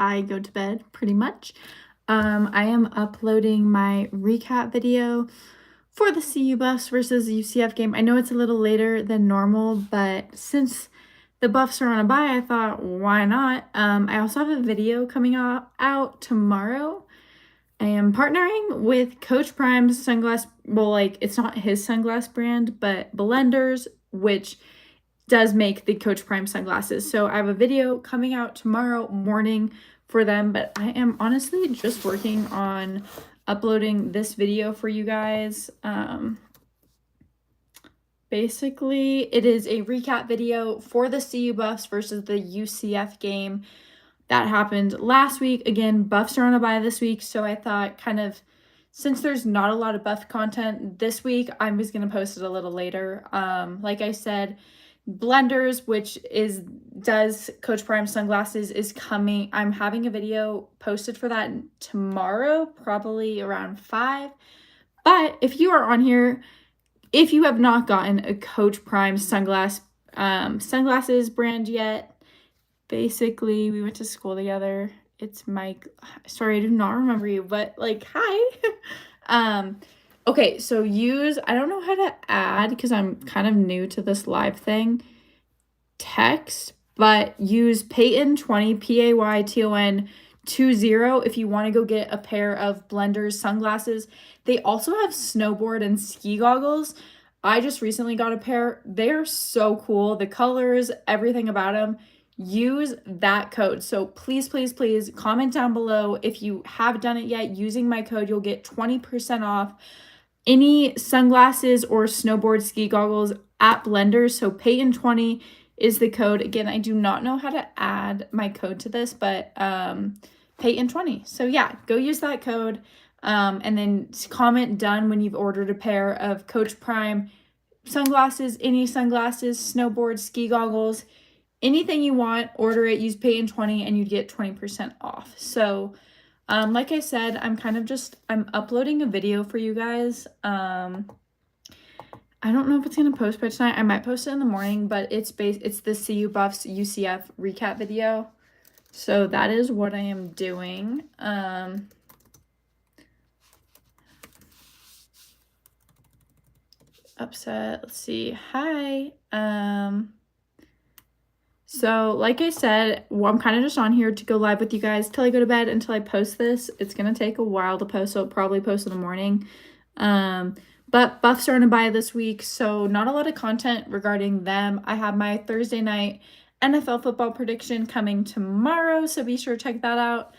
I go to bed pretty much. I am uploading my recap video for the CU Buffs versus UCF game. I know it's a little later than normal, but since the Buffs are on a bye, I thought, why not? I also have a video coming out tomorrow. I am partnering with Coach Prime's sunglass, well, like, it's not his sunglass brand, but Blenders, which does make the Coach Prime sunglasses. So I have a video coming out tomorrow morning for them, but I am honestly just working on uploading this video for you guys. Basically, it is a recap video for the CU Buffs versus the UCF game that happened last week. Again, Buffs are on a bye this week, so I thought since there's not a lot of Buff content this week, I'm just going to post it a little later. Like I said, Blenders, which does Coach Prime sunglasses, is coming. I'm having a video posted for that tomorrow, probably around 5. But if you are on here, if you have not gotten a Coach Prime sunglasses brand yet, basically we went to school together. It's Mike. Sorry, I do not remember you, but like, hi. Okay, so I don't know how to add, because I'm kind of new to this live thing, text, but use Payton 20, Payton 20 if you want to go get a pair of Blenders sunglasses. They also have snowboard and ski goggles. I just recently got a pair. They're so cool. The colors, everything about them. Use that code. So please, please, please comment down below if you have done it yet. Using my code, you'll get 20% off any sunglasses or snowboard ski goggles at Blenders. So Payton 20 is the code. Again, I do not know how to add my code to this, but Payton 20. So yeah, go use that code. And then comment done when you've ordered a pair of Coach Prime sunglasses, any sunglasses, snowboard, ski goggles, anything you want, order it, use Payton 20, and you'd get 20% off. So, like I said, I'm uploading a video for you guys. I don't know if it's going to post by tonight. I might post it in the morning, but it's the CU Buffs UCF recap video. So that is what I am doing. Upset. Let's see. Hi. So like I said, I'm kind of just on here to go live with you guys till I go to bed until I post this. It's going to take a while to post, so I'll probably post in the morning. But Buffs are on a bye this week, so not a lot of content regarding them. I have my Thursday night NFL football prediction coming tomorrow, so be sure to check that out.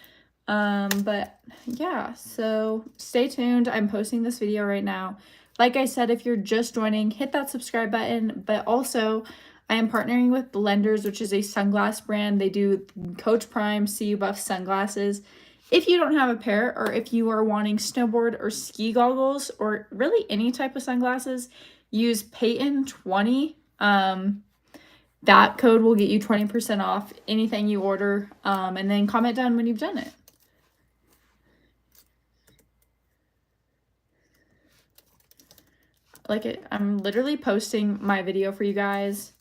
But yeah, so stay tuned. I'm posting this video right now. Like I said, if you're just joining, hit that subscribe button, but also I am partnering with Blenders, which is a sunglass brand. They do Coach Prime CU Buff sunglasses. If you don't have a pair, or if you are wanting snowboard or ski goggles, or really any type of sunglasses, use Payton 20. That code will get you 20% off anything you order. And then comment down when you've done it. I'm literally posting my video for you guys.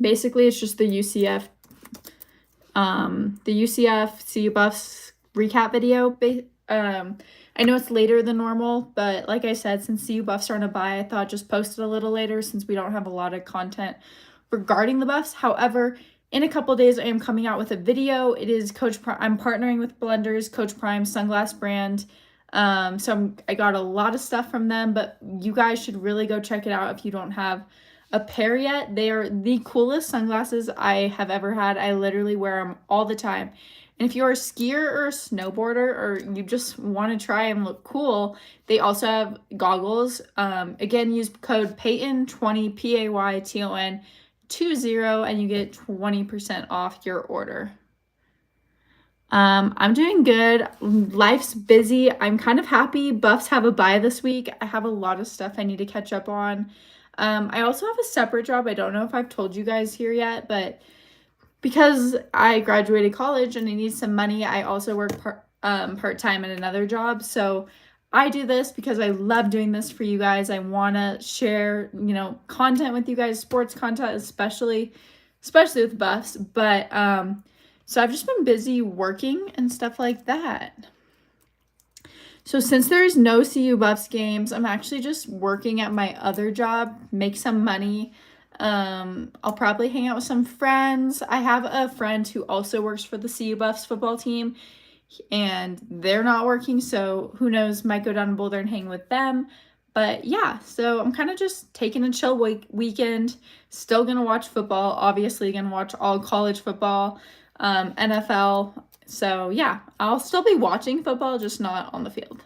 Basically it's just the UCF CU Buffs recap video. I know it's later than normal, but like I said, since CU Buffs are on a bye, I thought just post it a little later since we don't have a lot of content regarding the Buffs. However, in a couple days, I am coming out with a video. It is I'm partnering with Blenders, Coach Prime sunglass brand. So I got a lot of stuff from them, but you guys should really go check it out if you don't have a pair yet. They are the coolest sunglasses I have ever had. I literally wear them all the time. And if you're a skier or a snowboarder, or you just want to try and look cool, they also have goggles. Again, use code Payton 20, Payton 20, and you get 20% off your order. I'm doing good. Life's busy. I'm kind of happy. Buffs have a bye this week. I have a lot of stuff I need to catch up on. I also have a separate job. I don't know if I've told you guys here yet, but because I graduated college and I need some money, I also work part-time at another job. So I do this because I love doing this for you guys. I want to share, content with you guys, sports content especially. especially with Buffs. But so I've just been busy working and stuff like that. So since there's no CU Buffs games, I'm actually just working at my other job, make some money. I'll probably hang out with some friends. I have a friend who also works for the CU Buffs football team, and they're not working, so who knows, might go down to Boulder and hang with them. But yeah, so I'm kind of just taking a chill weekend. Still gonna watch football, obviously gonna watch all college football, NFL. So yeah, I'll still be watching football, just not on the field.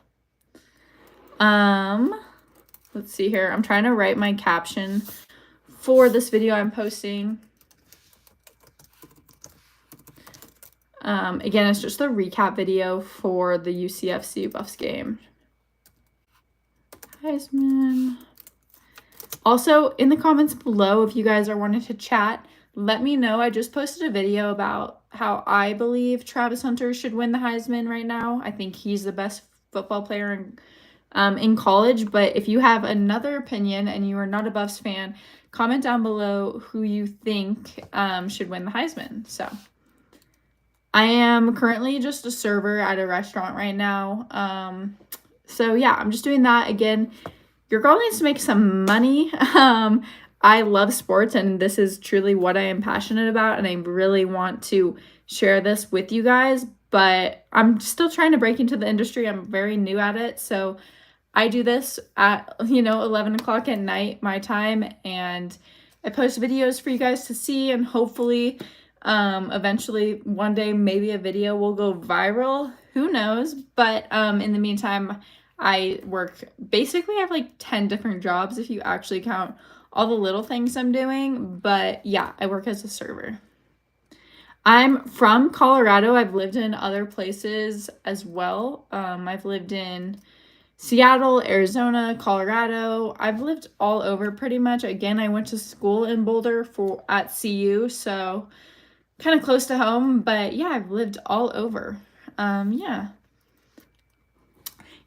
Let's see here. I'm trying to write my caption for this video I'm posting. Again, it's just the recap video for the UCF CU Buffs game. Heisman. Also, in the comments below, if you guys are wanting to chat, let me know. I just posted a video about how I believe Travis Hunter should win the Heisman right now. I think he's the best football player in college. But if you have another opinion and you are not a Buffs fan, comment down below who you think should win the Heisman. So I am currently just a server at a restaurant right now. So yeah, I'm just doing that. Again, your girl needs to make some money. I love sports, and this is truly what I am passionate about, and I really want to share this with you guys, but I'm still trying to break into the industry. I'm very new at it, so I do this at 11 o'clock at night my time, and I post videos for you guys to see, and hopefully eventually one day maybe a video will go viral. Who knows? But in the meantime, I have like 10 different jobs if you actually count all the little things I'm doing. But yeah, I work as a server. I'm from Colorado. I've lived in other places as well. I've lived in Seattle, Arizona, Colorado. I've lived all over pretty much. Again, I went to school in Boulder at CU, so kind of close to home. But yeah, I've lived all over.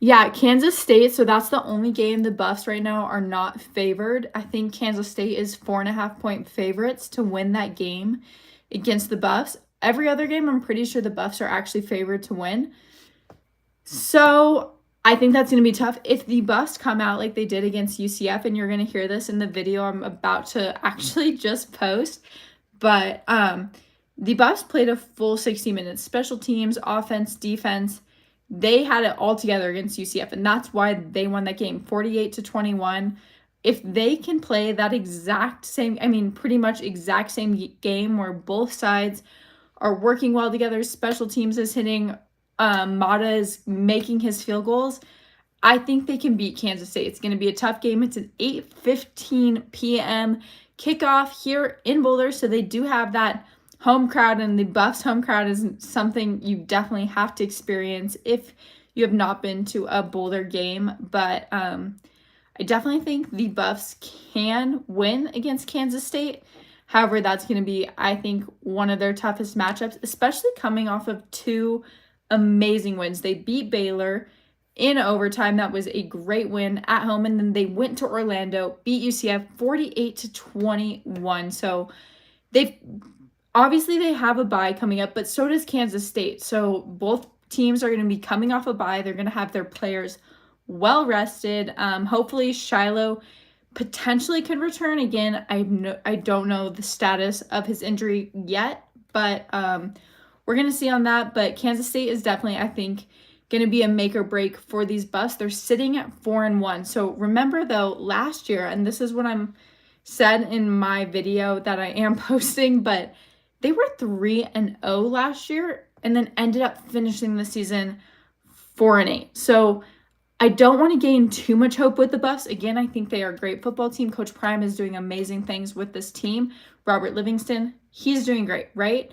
Yeah, Kansas State. So that's the only game the Buffs right now are not favored. I think Kansas State is 4.5-point favorites to win that game against the Buffs. Every other game, I'm pretty sure the Buffs are actually favored to win. So I think that's going to be tough. If the Buffs come out like they did against UCF, and you're going to hear this in the video I'm about to actually just post, but the Buffs played a full 60 minutes. Special teams, offense, defense. They had it all together against UCF, and that's why they won that game, 48-21. If they can play that pretty much exact same game where both sides are working well together, special teams is hitting, Mata is making his field goals, I think they can beat Kansas State. It's going to be a tough game. It's an 8:15 p.m. kickoff here in Boulder, so they do have that home crowd, and the Buffs home crowd is something you definitely have to experience if you have not been to a Boulder game. But I definitely think the Buffs can win against Kansas State. However, that's going to be, I think, one of their toughest matchups, especially coming off of two amazing wins. They beat Baylor in overtime. That was a great win at home, and then they went to Orlando, beat UCF 48-21. So they have a bye coming up, but so does Kansas State. So both teams are going to be coming off a bye. They're going to have their players well rested. Hopefully Shiloh potentially could return again. I don't know the status of his injury yet, but we're going to see on that. But Kansas State is definitely, I think, going to be a make or break for these Buffs. They're sitting at 4-1. So remember though, last year, and this is what I'm said in my video that I am posting, but they were 3-0 last year and then ended up finishing the season 4-8. So I don't want to gain too much hope with the Buffs. Again, I think they are a great football team. Coach Prime is doing amazing things with this team. Robert Livingston, he's doing great, right?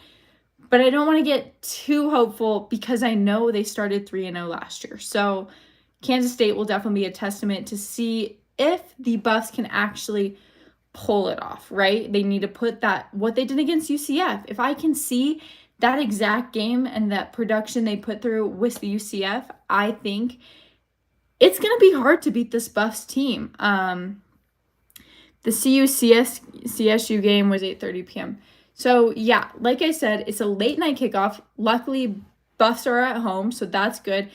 But I don't want to get too hopeful because I know they started 3-0 last year. So Kansas State will definitely be a testament to see if the Buffs can actually pull it off, right? They need to put what they did against UCF. If I can see that exact game and that production they put through with the UCF, I think it's going to be hard to beat this Buffs team. The CSU game was 8:30 p.m. So, yeah, like I said, it's a late night kickoff. Luckily, Buffs are at home, so that's good.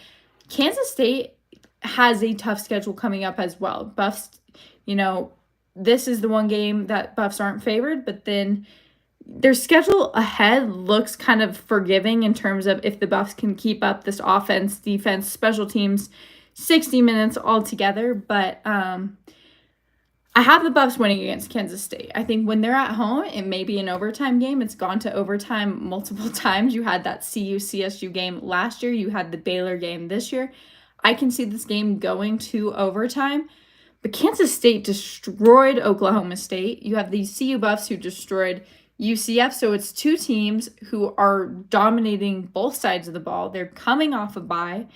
Kansas State has a tough schedule coming up as well. Buffs, you know, this is the one game that Buffs aren't favored, but then their schedule ahead looks kind of forgiving in terms of if the Buffs can keep up this offense, defense, special teams, 60 minutes altogether. But I have the Buffs winning against Kansas State. I think when they're at home, it may be an overtime game. It's gone to overtime multiple times. You had that CU-CSU game last year. You had the Baylor game this year. I can see this game going to overtime. But Kansas State destroyed Oklahoma State. You have the CU Buffs who destroyed UCF. So it's two teams who are dominating both sides of the ball. They're coming off a bye.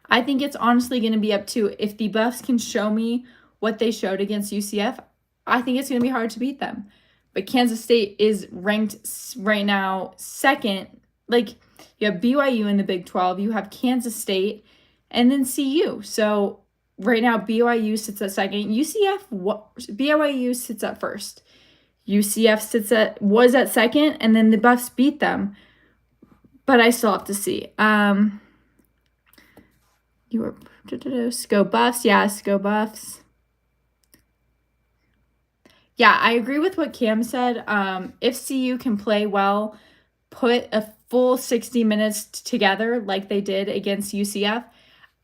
I think it's honestly going to be up to if the Buffs can show me what they showed against UCF, I think it's going to be hard to beat them. But Kansas State is ranked right now second. Like, you have BYU in the Big 12, you have Kansas State, and then CU. So right now, BYU sits at second. BYU sits at first. UCF was at second, and then the Buffs beat them. But I still have to see. Go Buffs. Yes, go Buffs. Yeah, I agree with what Cam said. If CU can play well, put a full 60 minutes together like they did against UCF,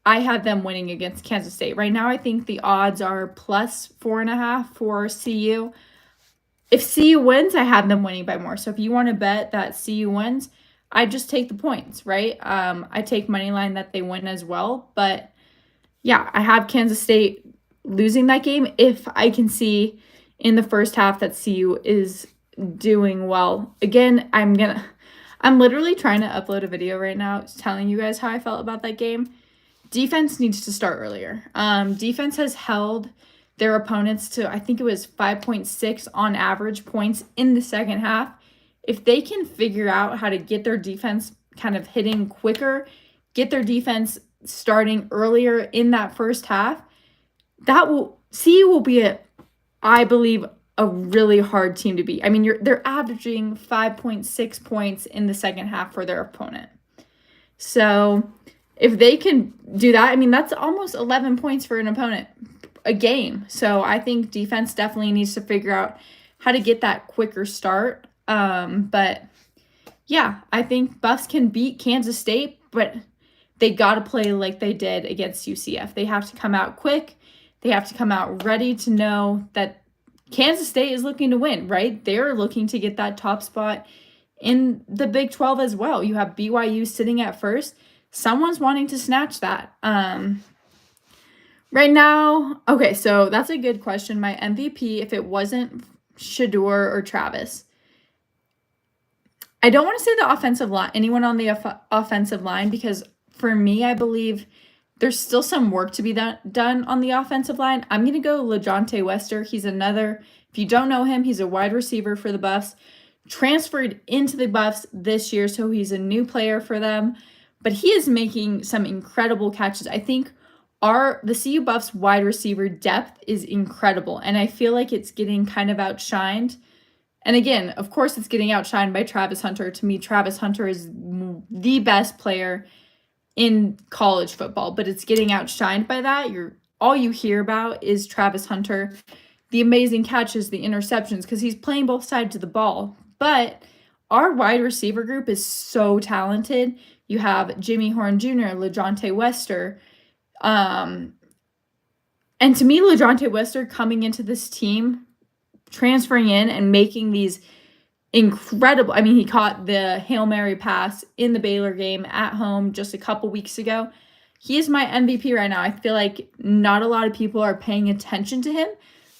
I have them winning against Kansas State. Right now, I think the odds are plus 4.5 for CU. If CU wins, I have them winning by more. So if you want to bet that CU wins, I just take the points, right? I take money line that they win as well. But yeah, I have Kansas State losing that game if I can see in the first half that CU is doing well. Again, I'm literally trying to upload a video right now telling you guys how I felt about that game. Defense needs to start earlier. Defense has held their opponents to, I think it was 5.6 on average points in the second half. If they can figure out how to get their defense kind of hitting quicker, get their defense starting earlier in that first half, CU will be I believe, a really hard team to beat. I mean, they're averaging 5.6 points in the second half for their opponent. So if they can do that, I mean, that's almost 11 points for an opponent a game. So I think defense definitely needs to figure out how to get that quicker start. But yeah, I think Buffs can beat Kansas State, but they got to play like they did against UCF. They have to come out quick. They have to come out ready to know that Kansas State is looking to win, right? They're looking to get that top spot in the Big 12 as well. You have BYU sitting at first. Someone's wanting to snatch that. Right now, okay, so that's a good question. My MVP, if it wasn't Shedeur or Travis, I don't want to say the offensive line, anyone on the offensive line, because for me, I believe there's still some work to be done on the offensive line. I'm going to go LeJohntay Wester. He's another, if you don't know him, he's a wide receiver for the Buffs. Transferred into the Buffs this year, so he's a new player for them. But he is making some incredible catches. I think the CU Buffs wide receiver depth is incredible, and I feel like it's getting kind of outshined. And again, of course, it's getting outshined by Travis Hunter. To me, Travis Hunter is the best player in college football, but it's getting outshined by that. All you hear about is Travis Hunter, the amazing catches, the interceptions, because he's playing both sides of the ball. But our wide receiver group is so talented. You have Jimmy Horn Jr., LeJohntay Wester. And to me, LeJohntay Wester coming into this team, transferring in and making these incredible, I mean, he caught the Hail Mary pass in the Baylor game at home just a couple weeks ago. He is my MVP right now. I feel like not a lot of people are paying attention to him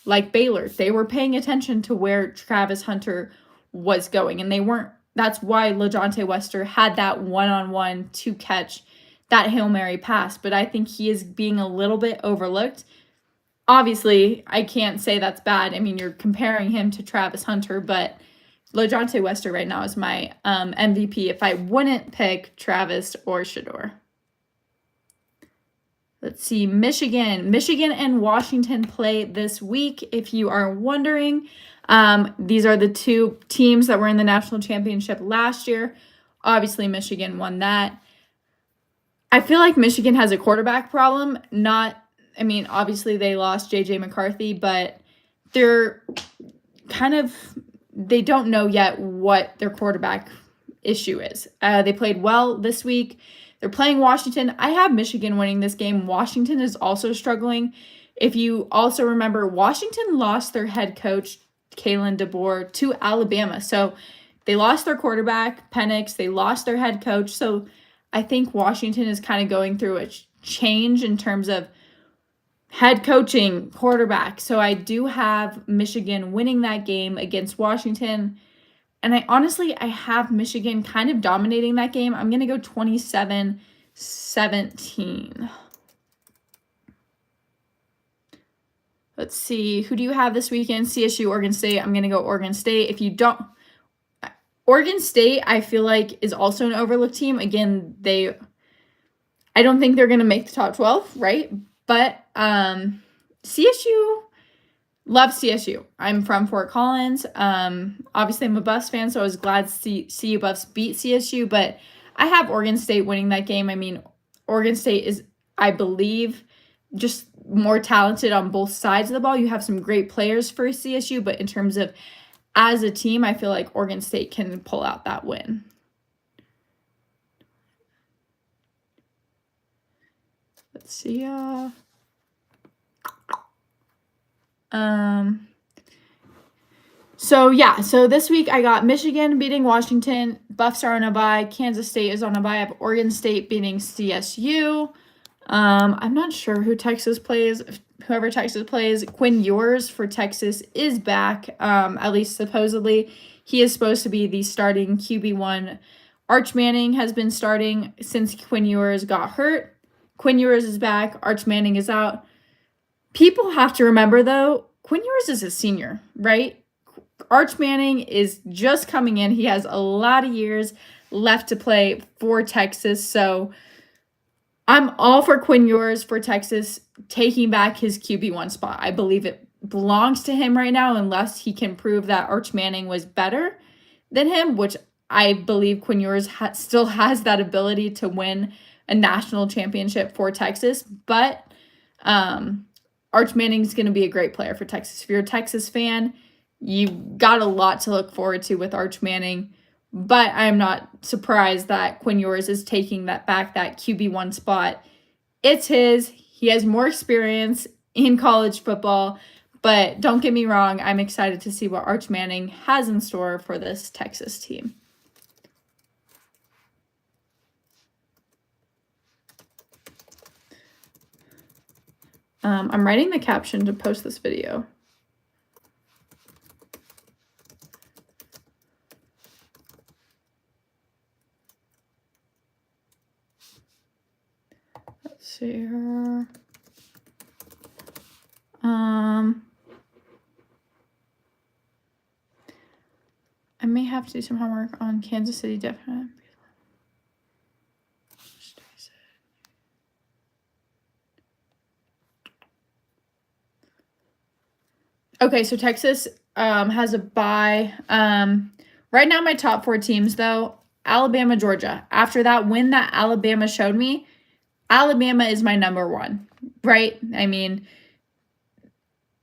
like Baylor. They were paying attention to where Travis Hunter was going, and they weren't. That's why LeJohntay Wester had that one-on-one to catch that Hail Mary pass. But I think he is being a little bit overlooked. Obviously, I can't say that's bad. I mean, you're comparing him to Travis Hunter, but LeJohntay Wester right now is my MVP if I wouldn't pick Travis or Shedeur. Let's see, Michigan and Washington play this week, if you are wondering. These are the two teams that were in the national championship last year. Obviously, Michigan won that. I feel like Michigan has a quarterback problem. Obviously they lost J.J. McCarthy, but they're they don't know yet what their quarterback issue is. They played well this week. They're playing Washington. I have Michigan winning this game. Washington is also struggling. If you also remember, Washington lost their head coach, Kalen DeBoer, to Alabama. So they lost their quarterback, Penix. They lost their head coach. So I think Washington is kind of going through a change in terms of head coaching, quarterback. So I do have Michigan winning that game against Washington. And I have Michigan kind of dominating that game. I'm going to go 27-17. Let's see. Who do you have this weekend? CSU, Oregon State. I'm going to go Oregon State. If you don't, Oregon State, I feel like, is also an overlooked team. Again, I don't think they're going to make the top 12, right? But CSU, love CSU. I'm from Fort Collins. Obviously, I'm a Buffs fan, so I was glad to see CU Buffs beat CSU. But I have Oregon State winning that game. I mean, Oregon State is, I believe, just more talented on both sides of the ball. You have some great players for CSU, but in terms of as a team, I feel like Oregon State can pull out that win. Let's see. So this week I got Michigan beating Washington. Buffs are on a bye. Kansas State is on a bye. I have Oregon State beating CSU. I'm not sure who Texas plays. Whoever Texas plays, Quinn Ewers for Texas is back. At least supposedly, he is supposed to be the starting QB1. Arch Manning has been starting since Quinn Ewers got hurt. Quinn Ewers is back. Arch Manning is out. People have to remember, though, Quinn Ewers is a senior, right? Arch Manning is just coming in. He has a lot of years left to play for Texas, so I'm all for Quinn Ewers for Texas taking back his QB1 spot. I believe it belongs to him right now unless he can prove that Arch Manning was better than him, which I believe Quinn Ewers still has that ability to win a national championship for Texas. But Arch Manning's going to be a great player for Texas. If you're a Texas fan, you got a lot to look forward to with Arch Manning. But I'm not surprised that Quinn Ewers is taking that QB1 spot. It's his. He has more experience in college football. But don't get me wrong, I'm excited to see what Arch Manning has in store for this Texas team. I'm writing the caption to post this video. Let's see here. I may have to do some homework on Kansas City, definitely. Okay, so Texas has a bye. Right now, my top 4 teams, though, Alabama, Georgia. After that win that Alabama showed me, Alabama is my number 1, right? I mean,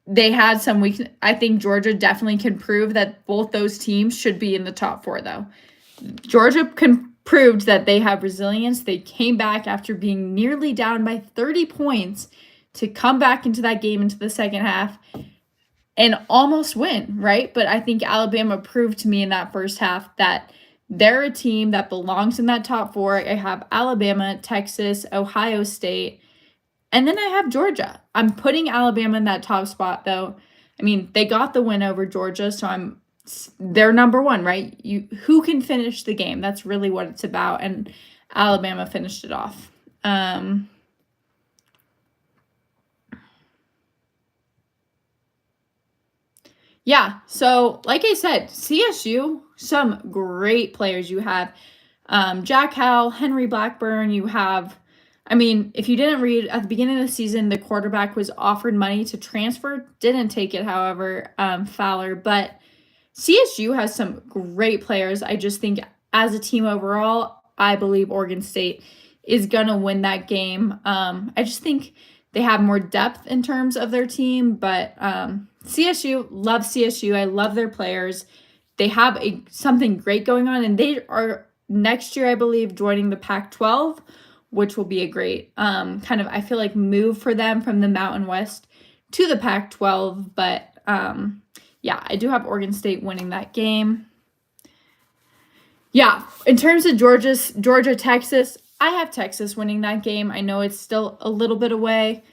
they had some weakness. I think Georgia definitely can prove that both those teams should be in the top 4, though. Georgia proved that they have resilience. They came back after being nearly down by 30 points to come back into that game into the second half and almost win, right? But I think Alabama proved to me in that first half that they're a team that belongs in that top 4. I have Alabama, Texas, Ohio State, and then I have Georgia. I'm putting Alabama in that top spot, though. I mean, they got the win over Georgia, so they're number 1, right? Who can finish the game? That's really what it's about, and Alabama finished it off. Yeah, so like I said, CSU, some great players. You have Jack Howell, Henry Blackburn. You have I mean, if you didn't read, at the beginning of the season, the quarterback was offered money to transfer, didn't take it, however, Fowler. But CSU has some great players. I just think as a team overall, I believe Oregon State is going to win that game. I just think they have more depth in terms of their team, but CSU, love CSU. I love their players. They have something great going on, and they are next year, I believe, joining the Pac-12, which will be a great kind of, I feel like, move for them from the Mountain West to the Pac-12. But yeah, I do have Oregon State winning that game. Yeah, in terms of Georgia, Texas, I have Texas winning that game. I know it's still a little bit away.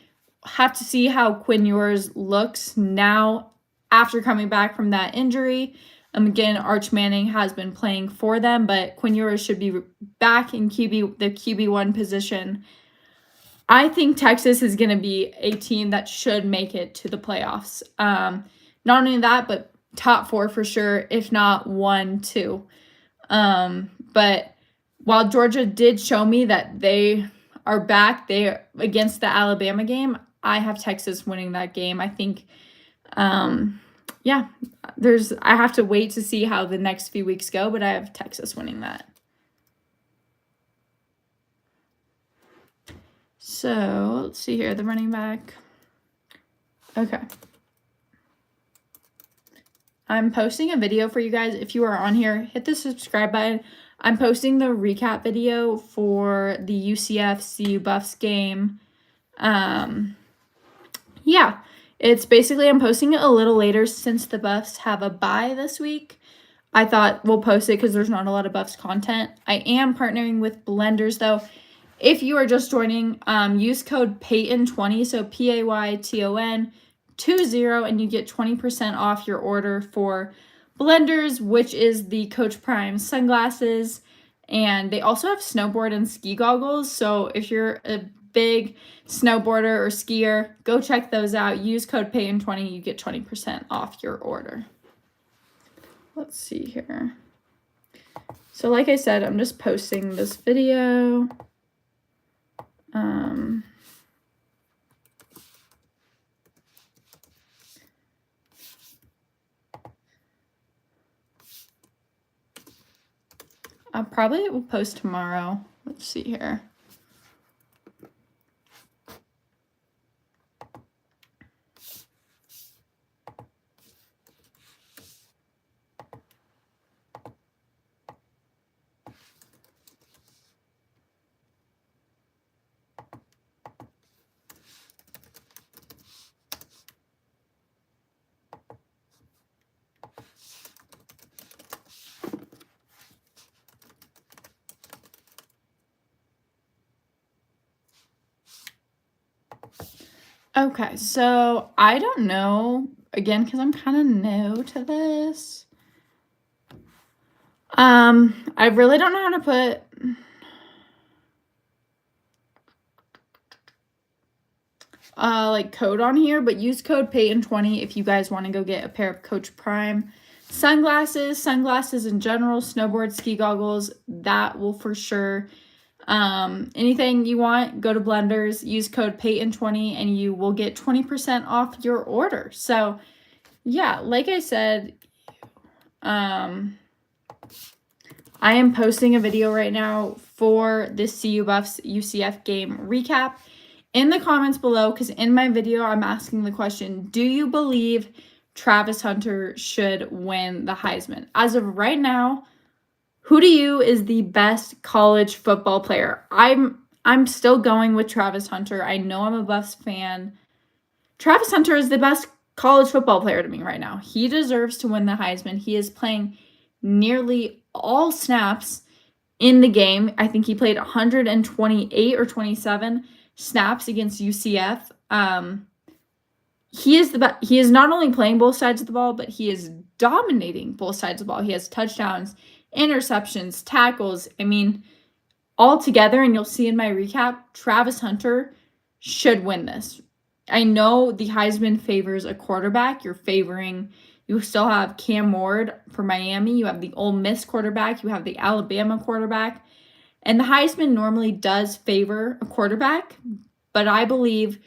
Have to see how Quinn Ewers looks now after coming back from that injury. Again, Arch Manning has been playing for them, but Quinn Ewers should be back in the QB1 position. I think Texas is going to be a team that should make it to the playoffs. Not only that, but top 4 for sure, if not 1, 2. But while Georgia did show me that they are back, they against the Alabama game, I have Texas winning that game. I think, yeah, I have to wait to see how the next few weeks go, but I have Texas winning that. So let's see here, the running back. Okay. I'm posting a video for you guys. If you are on here, hit the subscribe button. I'm posting the recap video for the UCF CU Buffs game. Yeah, it's basically, I'm posting it a little later since the Buffs have a bye this week. I thought we'll post it because there's not a lot of Buffs content. I am partnering with Blenders, though. If you are just joining, use code Payton20, so Payton 20, and you get 20% off your order for Blenders, which is the Coach Prime sunglasses. And they also have snowboard and ski goggles. So if you're a big snowboarder or skier, go check those out. Use code Payton20, you get 20% off your order. Let's see here. So like I said, I'm just posting this video. I probably will post tomorrow. Let's see here. Okay, so I don't know, again, because I'm kind of new to this. I really don't know how to put like code on here, but use code Payton20 if you guys want to go get a pair of Coach Prime sunglasses in general, snowboard, ski goggles. That will for sure. Anything you want, go to Blenders, use code Payton20, and you will get 20% off your order. So yeah, like I said, I am posting a video right now for this CU Buffs UCF game recap in the comments below, because in my video, I'm asking the question, do you believe Travis Hunter should win the Heisman? As of right now, who to you is the best college football player? I'm still going with Travis Hunter. I know I'm a Buffs fan. Travis Hunter is the best college football player to me right now. He deserves to win the Heisman. He is playing nearly all snaps in the game. I think he played 128 or 27 snaps against UCF. He is not only playing both sides of the ball, but he is dominating both sides of the ball. He has touchdowns, interceptions, tackles. I mean, all together, and you'll see in my recap, Travis Hunter should win this. I know the Heisman favors a quarterback. You still have Cam Ward for Miami. You have the Ole Miss quarterback. You have the Alabama quarterback. And the Heisman normally does favor a quarterback, but I believe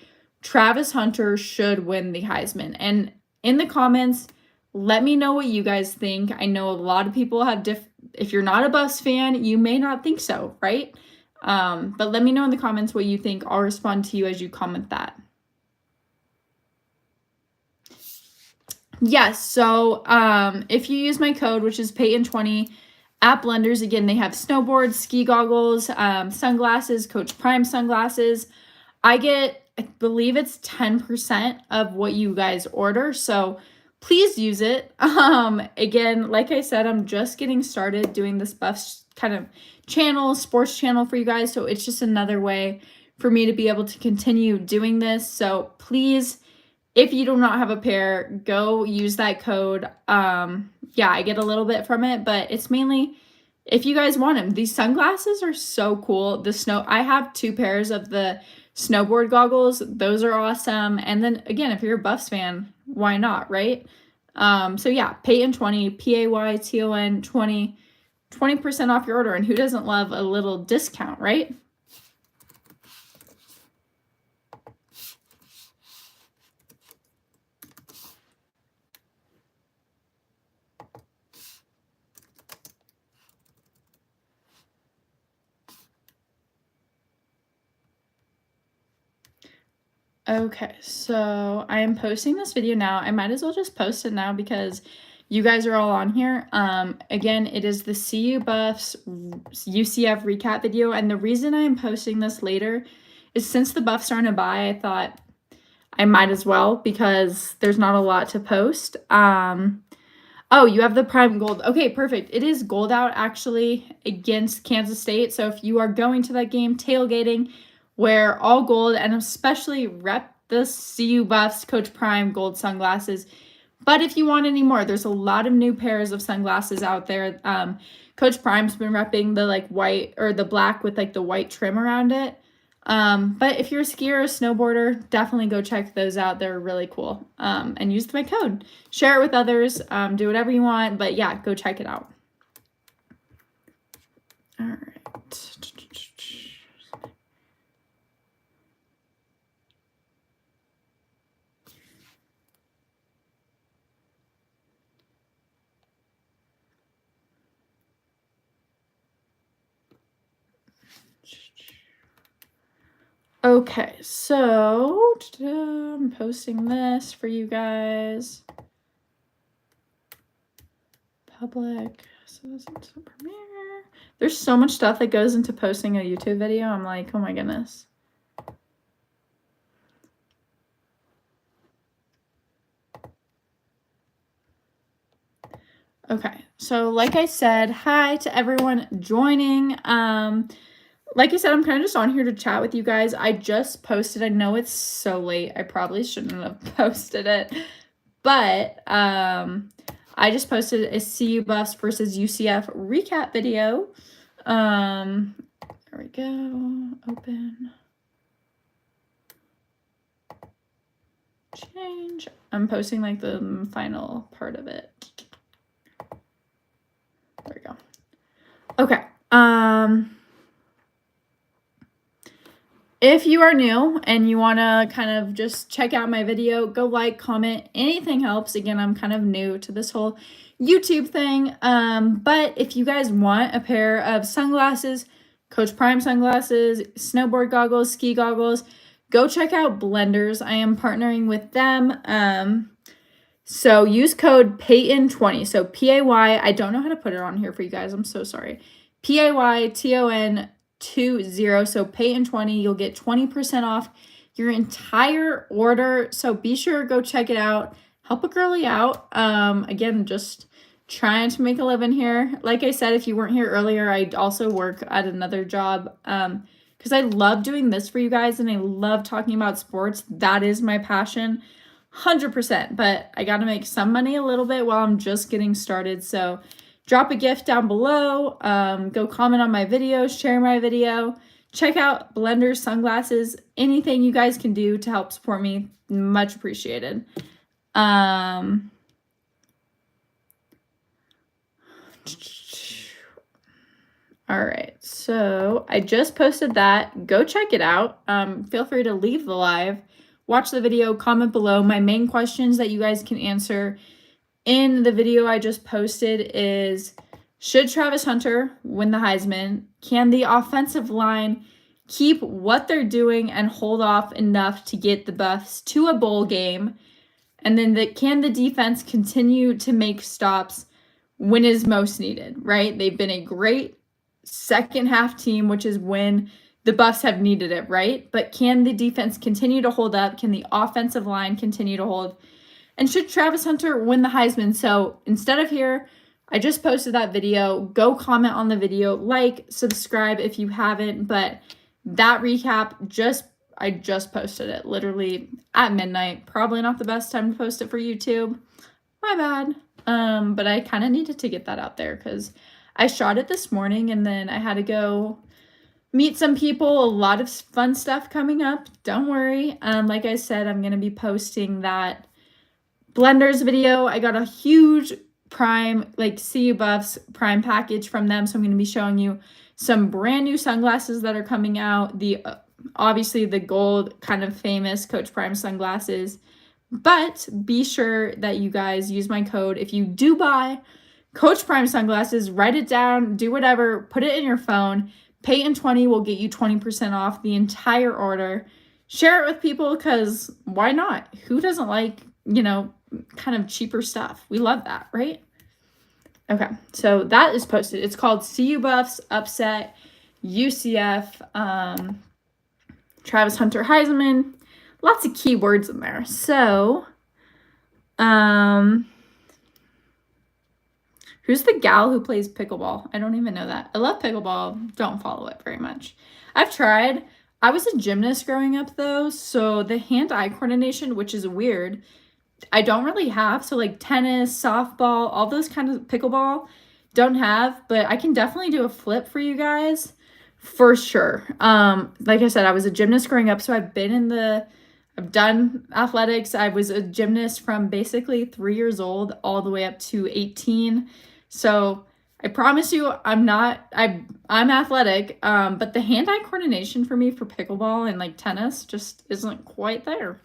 Travis Hunter should win the Heisman. And in the comments, let me know what you guys think. I know a lot of people have if you're not a Buffs fan, you may not think so, right? But let me know in the comments what you think. I'll respond to you as you comment that. Yes, so if you use my code, which is Payton20 at Blenders, again, they have snowboards, ski goggles, sunglasses, Coach Prime sunglasses. I believe it's 10% of what you guys order, so please use it. Again, like I said, I'm just getting started doing this Buffs kind of channel, sports channel for you guys, so it's just another way for me to be able to continue doing this. So please, if you do not have a pair, go use that code. Yeah, I get a little bit from it, but it's mainly if you guys want them. These sunglasses are so cool. I have 2 pairs of the snowboard goggles. Those are awesome. And then again, if you're a Buffs fan, why not, right? So yeah, Payton20, Payton 20, 20% off your order. And who doesn't love a little discount, right? Okay, so I am posting this video now. I might as well just post it now because you guys are all on here. Again, it is the CU Buffs UCF recap video, and the reason I am posting this later is since the Buffs are on a bye, I thought I might as well because there's not a lot to post. Oh, you have the prime gold. Okay, perfect. It is gold out actually against Kansas State. So if you are going to that game, tailgating, wear all gold and especially rep the CU Buffs Coach Prime gold sunglasses. But if you want any more, there's a lot of new pairs of sunglasses out there. Coach Prime's been repping the like white or the black with like the white trim around it. But if you're a skier or a snowboarder, definitely go check those out. They're really cool. And use my code. Share it with others. Do whatever you want. But yeah, go check it out. All right. Okay, so I'm posting this for you guys. Public, so this is Premiere. There's so much stuff that goes into posting a YouTube video. I'm like, oh my goodness. Okay, so like I said, hi to everyone joining. Like I said, I'm kind of just on here to chat with you guys. I just posted, I know it's so late. I probably shouldn't have posted it, but I just posted a CU Buffs versus UCF recap video. There we go. Open. Change. I'm posting like the final part of it. There we go. Okay. If you are new and you want to kind of just check out my video, go like, comment, anything helps. Again, I'm kind of new to this whole YouTube thing. But if you guys want a pair of sunglasses, Coach Prime sunglasses, snowboard goggles, ski goggles, go check out Blenders. I am partnering with them. So use code Payton20. So P-A-Y, I don't know how to put it on here for you guys. I'm so sorry. Payton20. So Payton20, you'll get 20% off your entire order. So be sure to go check it out. Help a girly out. Again, just trying to make a living here. Like I said, if you weren't here earlier, I also work at another job because I love doing this for you guys and I love talking about sports. That is my passion, 100%. But I got to make some money a little bit while I'm just getting started. So drop a gift down below. Go comment on my videos, share my video. Check out Blenders sunglasses. Anything you guys can do to help support me, much appreciated. All right, so I just posted that. Go check it out. Feel free to leave the live, watch the video, comment below. My main questions that you guys can answer in the video I just posted is, should Travis Hunter win the Heisman? Can the offensive line keep what they're doing and hold off enough to get the Buffs to a bowl game? And then can the defense continue to make stops when is most needed, right? They've been a great second half team, which is when the Buffs have needed it, right? But can the defense continue to hold up? Can the offensive line continue to hold? And should Travis Hunter win the Heisman? So instead of here, I just posted that video. Go comment on the video, like, subscribe if you haven't. But that recap, I just posted it literally at midnight. Probably not the best time to post it for YouTube. My bad. But I kind of needed to get that out there because I shot it this morning and then I had to go meet some people. A lot of fun stuff coming up. Don't worry. Like I said, I'm going to be posting that Blenders video. I got a huge Prime, like CU Buffs Prime package from them. So I'm going to be showing you some brand new sunglasses that are coming out. Obviously the gold kind of famous Coach Prime sunglasses. But be sure that you guys use my code. If you do buy Coach Prime sunglasses, write it down, do whatever, put it in your phone. Payton 20 will get you 20% off the entire order. Share it with people because why not? Who doesn't like, kind of cheaper stuff? We love that, right? Okay, so that is posted. It's called CU Buffs Upset UCF Travis Hunter Heisman. Lots of keywords in there. So, who's the gal who plays pickleball? I don't even know that. I love pickleball. Don't follow it very much. I've tried. I was a gymnast growing up, though, so the hand-eye coordination, which is weird, I don't really have. So, like tennis, softball, all those kind of pickleball, don't have. But I can definitely do a flip for you guys, for sure. Like I said, I was a gymnast growing up, so I've done athletics. I was a gymnast from basically 3 years old all the way up to 18. So I promise you I'm athletic, but the hand-eye coordination for me for pickleball and like tennis just isn't quite there.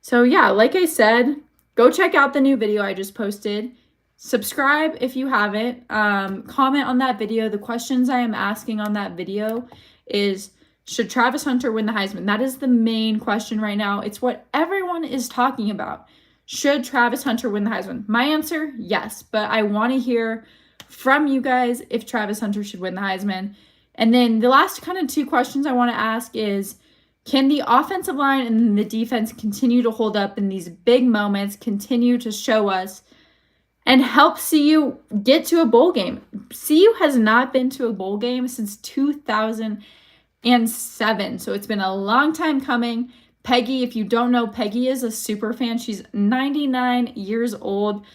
So yeah, like I said, go check out the new video I just posted. Subscribe if you haven't. Comment on that video. The questions I am asking on that video is, should Travis Hunter win the Heisman? That is the main question right now. It's what everyone is talking about. Should Travis Hunter win the Heisman? My answer, yes. But I want to hear from you guys if Travis Hunter should win the Heisman. And then the last kind of two questions I want to ask is, can the offensive line and the defense continue to hold up in these big moments, continue to show us, and help CU get to a bowl game? CU has not been to a bowl game since 2007. So it's been a long time coming. Peggy, if you don't know, Peggy is a super fan. She's 99 years old.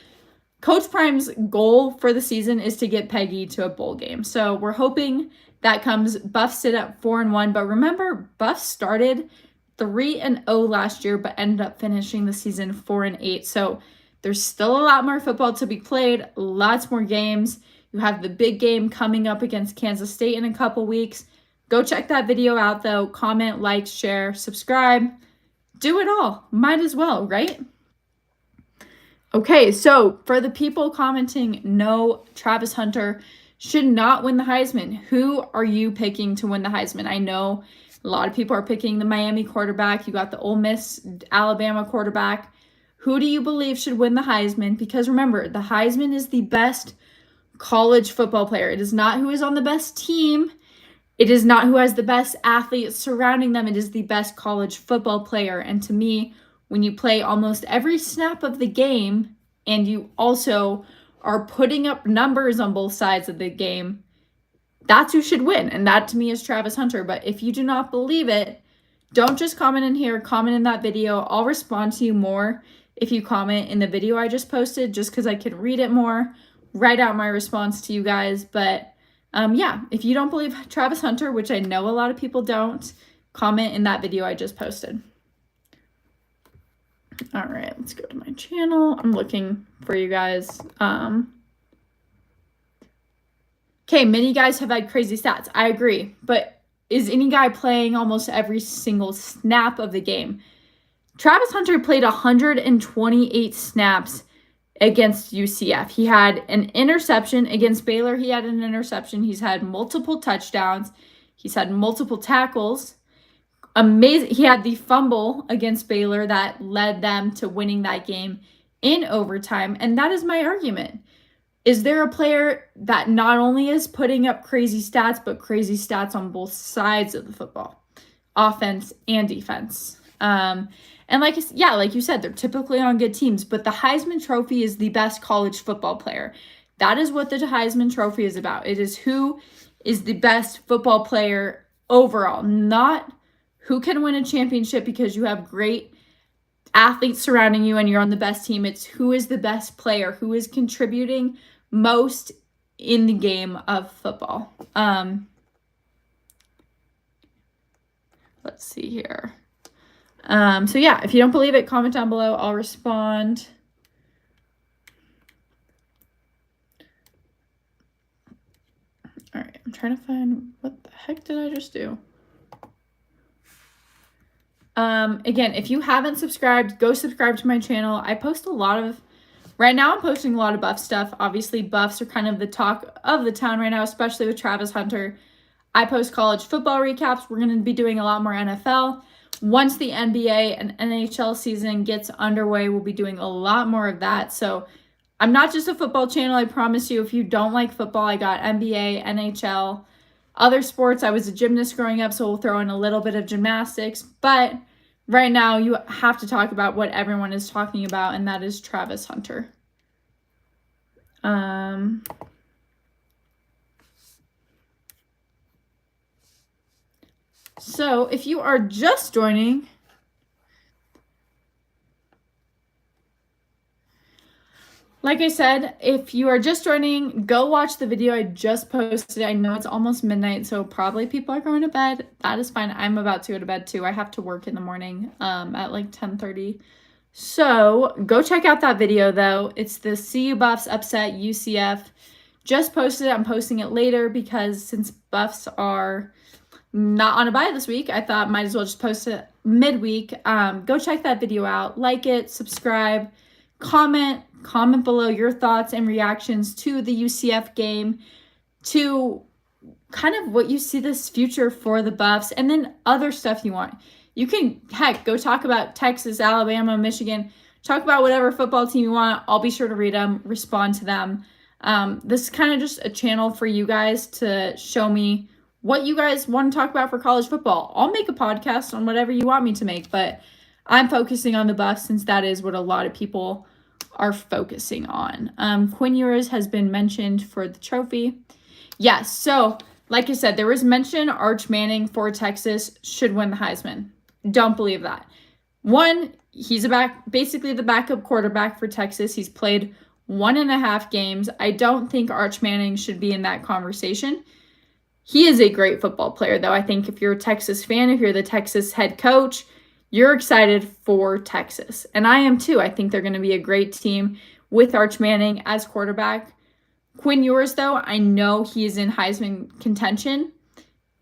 Coach Prime's goal for the season is to get Peggy to a bowl game. So we're hoping that comes. Buffs sit at 4-1. But remember, Buffs started 3-0 last year, but ended up finishing the season 4-8. So there's still a lot more football to be played, lots more games. You have the big game coming up against Kansas State in a couple weeks. Go check that video out, though. Comment, like, share, subscribe. Do it all. Might as well, right? Okay, so for the people commenting, no, Travis Hunter should not win the Heisman. Who are you picking to win the Heisman? I know a lot of people are picking the Miami quarterback. You got the Ole Miss, Alabama quarterback. Who do you believe should win the Heisman? Because remember, the Heisman is the best college football player. It is not who is on the best team. It is not who has the best athletes surrounding them. It is the best college football player. And to me, when you play almost every snap of the game and you also are putting up numbers on both sides of the game, that's who should win. And that to me is Travis Hunter. But if you do not believe it, don't just comment in here, comment in that video. I'll respond to you more if you comment in the video I just posted, just because I can read it more, write out my response to you guys. But yeah, if you don't believe Travis Hunter, which I know a lot of people don't, comment in that video I just posted. All right, let's go to my channel. I'm looking for you guys. Okay, many guys have had crazy stats. I agree. But is any guy playing almost every single snap of the game? Travis Hunter played 128 snaps against UCF. He had an interception against Baylor. He had an interception. He's had multiple touchdowns. He's had multiple tackles. Amazing. He had the fumble against Baylor that led them to winning that game in overtime. And that is my argument. Is there a player that not only is putting up crazy stats, but crazy stats on both sides of the football, offense and defense? And like you said, they're typically on good teams, but the Heisman Trophy is the best college football player. That is what the Heisman Trophy is about. It is who is the best football player overall, not who can win a championship because you have great athletes surrounding you and you're on the best team. It's who is the best player, who is contributing most in the game of football. Let's see here. So yeah, if you don't believe it, comment down below. I'll respond. All right, I'm trying to find, what the heck did I just do? Again, if you haven't subscribed, go subscribe to my channel. I post a lot of, right now I'm posting a lot of Buff stuff. Obviously, Buffs are kind of the talk of the town right now, especially with Travis Hunter. I post college football recaps. We're going to be doing a lot more NFL. Once the NBA and NHL season gets underway, we'll be doing a lot more of that. So I'm not just a football channel. I promise you, if you don't like football, I got NBA, NHL, other sports. I was a gymnast growing up, so we'll throw in a little bit of gymnastics. But right now, you have to talk about what everyone is talking about, and that is Travis Hunter. So if you are just joining, like I said, if you are just joining, go watch the video I just posted. I know it's almost midnight, so probably people are going to bed. That is fine. I'm about to go to bed too. I have to work in the morning at like 10:30. So go check out that video though. It's the CU Buffs upset UCF. Just posted it. I'm posting it later because since Buffs are not on a bye this week, I thought might as well just post it midweek. Go check that video out. Like it, subscribe, comment below your thoughts and reactions to the UCF game, to kind of what you see this future for the Buffs, and then other stuff you want. You can, heck, go talk about Texas, Alabama, Michigan. Talk about whatever football team you want. I'll be sure to read them, respond to them. This is kind of just a channel for you guys to show me what you guys want to talk about for college football. I'll make a podcast on whatever you want me to make, but I'm focusing on the Buffs since that is what a lot of people are focusing on. Quinn Ewers has been mentioned for the trophy. Yes, so like I said, there was mention Arch Manning for Texas should win the Heisman. Don't believe that. One, he's basically the backup quarterback for Texas. He's played 1.5 games. I don't think Arch Manning should be in that conversation. He is a great football player, though. I think if you're a Texas fan, if you're the Texas head coach, you're excited for Texas. And I am too. I think they're going to be a great team with Arch Manning as quarterback. Quinn Ewers, though, I know he is in Heisman contention.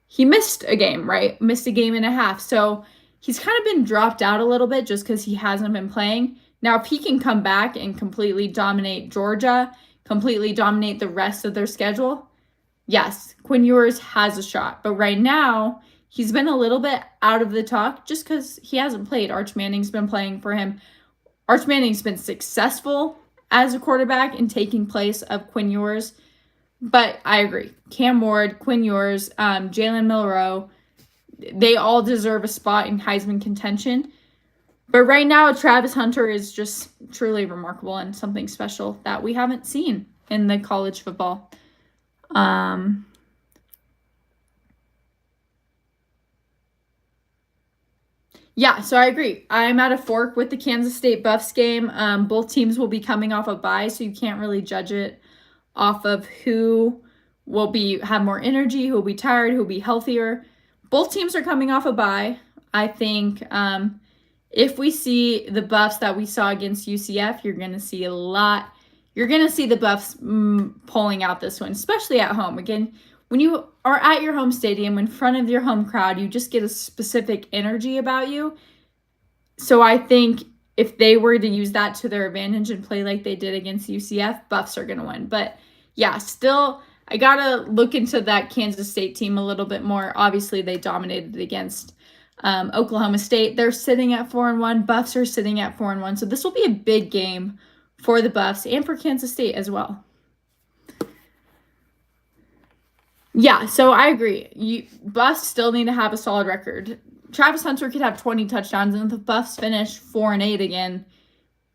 He missed a game, right? Missed a game and a half. So he's kind of been dropped out a little bit just because he hasn't been playing. Now, if he can come back and completely dominate Georgia, completely dominate the rest of their schedule, yes, Quinn Ewers has a shot. But right now, he's been a little bit out of the talk just because he hasn't played. Arch Manning's been playing for him. Arch Manning's been successful as a quarterback in taking place of Quinn Ewers. But I agree. Cam Ward, Quinn Ewers, Jalen Milroe, they all deserve a spot in Heisman contention. But right now, Travis Hunter is just truly remarkable and something special that we haven't seen in the college football. Yeah, so I agree. I'm at a fork with the Kansas State Buffs game. Both teams will be coming off a bye, so you can't really judge it off of who will have more energy, who will be tired, who will be healthier. Both teams are coming off a bye. I think if we see the Buffs that we saw against UCF, you're going to see a lot you're going to see the Buffs pulling out this one, especially at home. Again, when you are at your home stadium in front of your home crowd, you just get a specific energy about you. So I think if they were to use that to their advantage and play like they did against UCF, Buffs are going to win. But yeah, still, I got to look into that Kansas State team a little bit more. Obviously, they dominated against Oklahoma State. They're sitting at 4-1. Buffs are sitting at 4-1. So this will be a big game for the Buffs and for Kansas State as well. Yeah, so I agree. Buffs still need to have a solid record. Travis Hunter could have 20 touchdowns, and if the Buffs finish 4-8 again,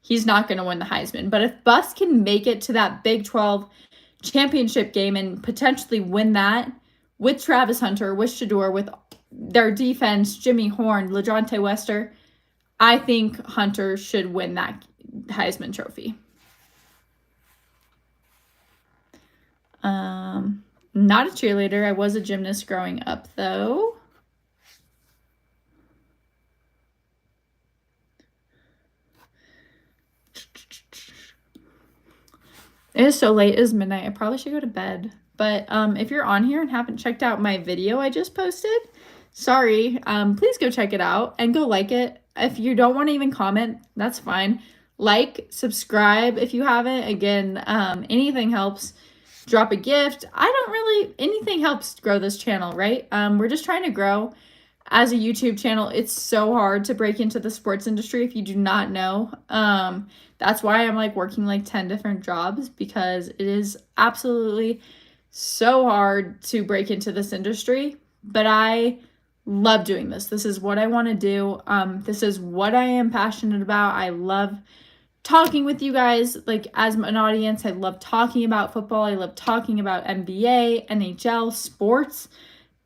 he's not going to win the Heisman. But if Buffs can make it to that Big 12 championship game and potentially win that with Travis Hunter, with Shedeur, with their defense, Jimmy Horn, LaJohntay Wester, I think Hunter should win that Heisman Trophy. Not a cheerleader. I was a gymnast growing up, though. It is so late. It is midnight. I probably should go to bed. But if you're on here and haven't checked out my video I just posted, sorry. Please go check it out and go like it. If you don't want to even comment, that's fine. Like, subscribe if you haven't. Again, anything helps. Drop a gift. Anything helps grow this channel, right? We're just trying to grow as a YouTube channel. It's so hard to break into the sports industry if you do not know. That's why I'm like working like 10 different jobs, because it is absolutely so hard to break into this industry. But I love doing this. This is what I want to do. This is what I am passionate about. I love talking with you guys, like as an audience. I love talking about football. I love talking about NBA, NHL, sports.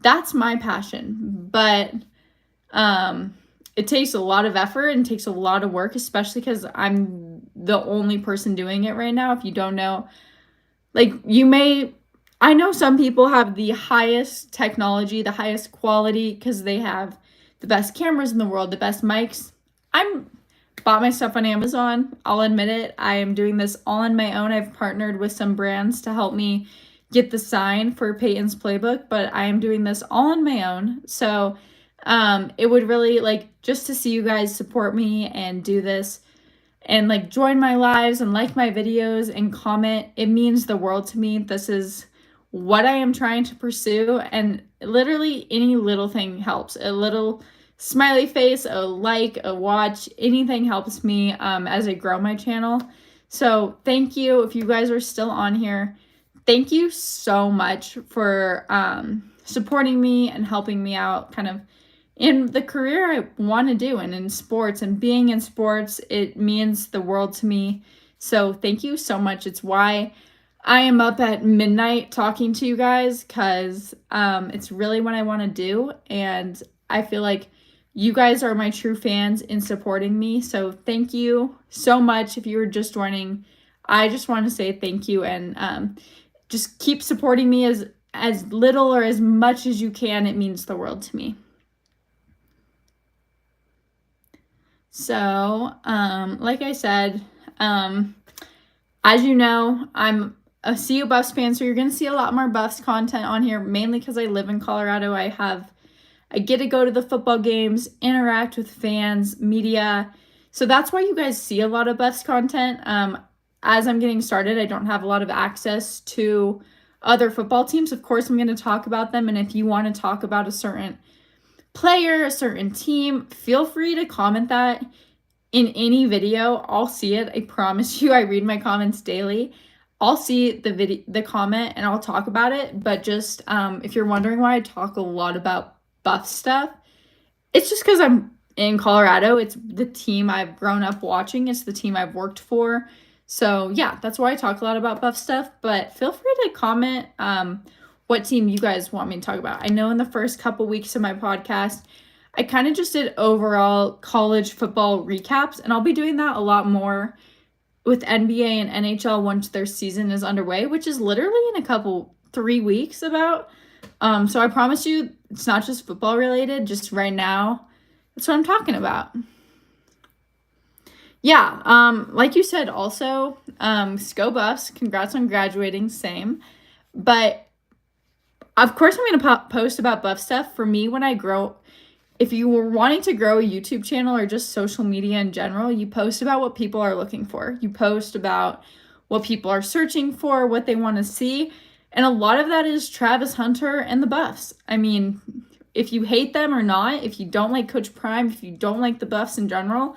That's my passion. But it takes a lot of effort and takes a lot of work, especially because I'm the only person doing it right now. If you don't know, like I know some people have the highest technology, the highest quality, because they have the best cameras in the world, the best mics. I'm bought my stuff on Amazon. I'll admit it. I am doing this all on my own. I've partnered with some brands to help me get the sign for Payton's playbook, but I am doing this all on my own. So it would really just to see you guys support me and do this and join my lives and like my videos and comment. It means the world to me. This is what I am trying to pursue, and literally any little thing helps. A little smiley face, a like, a watch, anything helps me as I grow my channel. So thank you. If you guys are still on here, thank you so much for supporting me and helping me out kind of in the career I want to do and in sports, and being in sports. It means the world to me. So thank you so much. It's why I am up at midnight talking to you guys, because it's really what I want to do. And I feel like you guys are my true fans in supporting me. So thank you so much. If you were just joining, I just want to say thank you, and just keep supporting me as little or as much as you can. It means the world to me. So, like I said, as you know, I'm a CU Buffs fan, so you're going to see a lot more Buffs content on here, mainly because I live in Colorado. I get to go to the football games, interact with fans, media. So that's why you guys see a lot of Buffs content. As I'm getting started, I don't have a lot of access to other football teams. Of course, I'm going to talk about them. And if you want to talk about a certain player, a certain team, feel free to comment that in any video. I'll see it. I promise you, I read my comments daily. I'll see the comment and I'll talk about it. But just if you're wondering why I talk a lot about Buff stuff, it's just because I'm in Colorado. It's the team I've grown up watching. It's the team I've worked for. So yeah, that's why I talk a lot about Buff stuff. But feel free to comment what team you guys want me to talk about. I know in the first couple weeks of my podcast, I kind of just did overall college football recaps, and I'll be doing that a lot more with NBA and NHL once their season is underway, which is literally in 3 weeks about. So I promise you, it's not just football related. Just right now, that's what I'm talking about. Yeah, like you said also, Sco Buffs, congrats on graduating, same. But of course I'm gonna post about buff stuff. For me, when I grow, if you were wanting to grow a YouTube channel or just social media in general, you post about what people are looking for. You post about what people are searching for, what they want to see. And a lot of that is Travis Hunter and the Buffs. I mean, if you hate them or not, if you don't like Coach Prime, if you don't like the Buffs in general,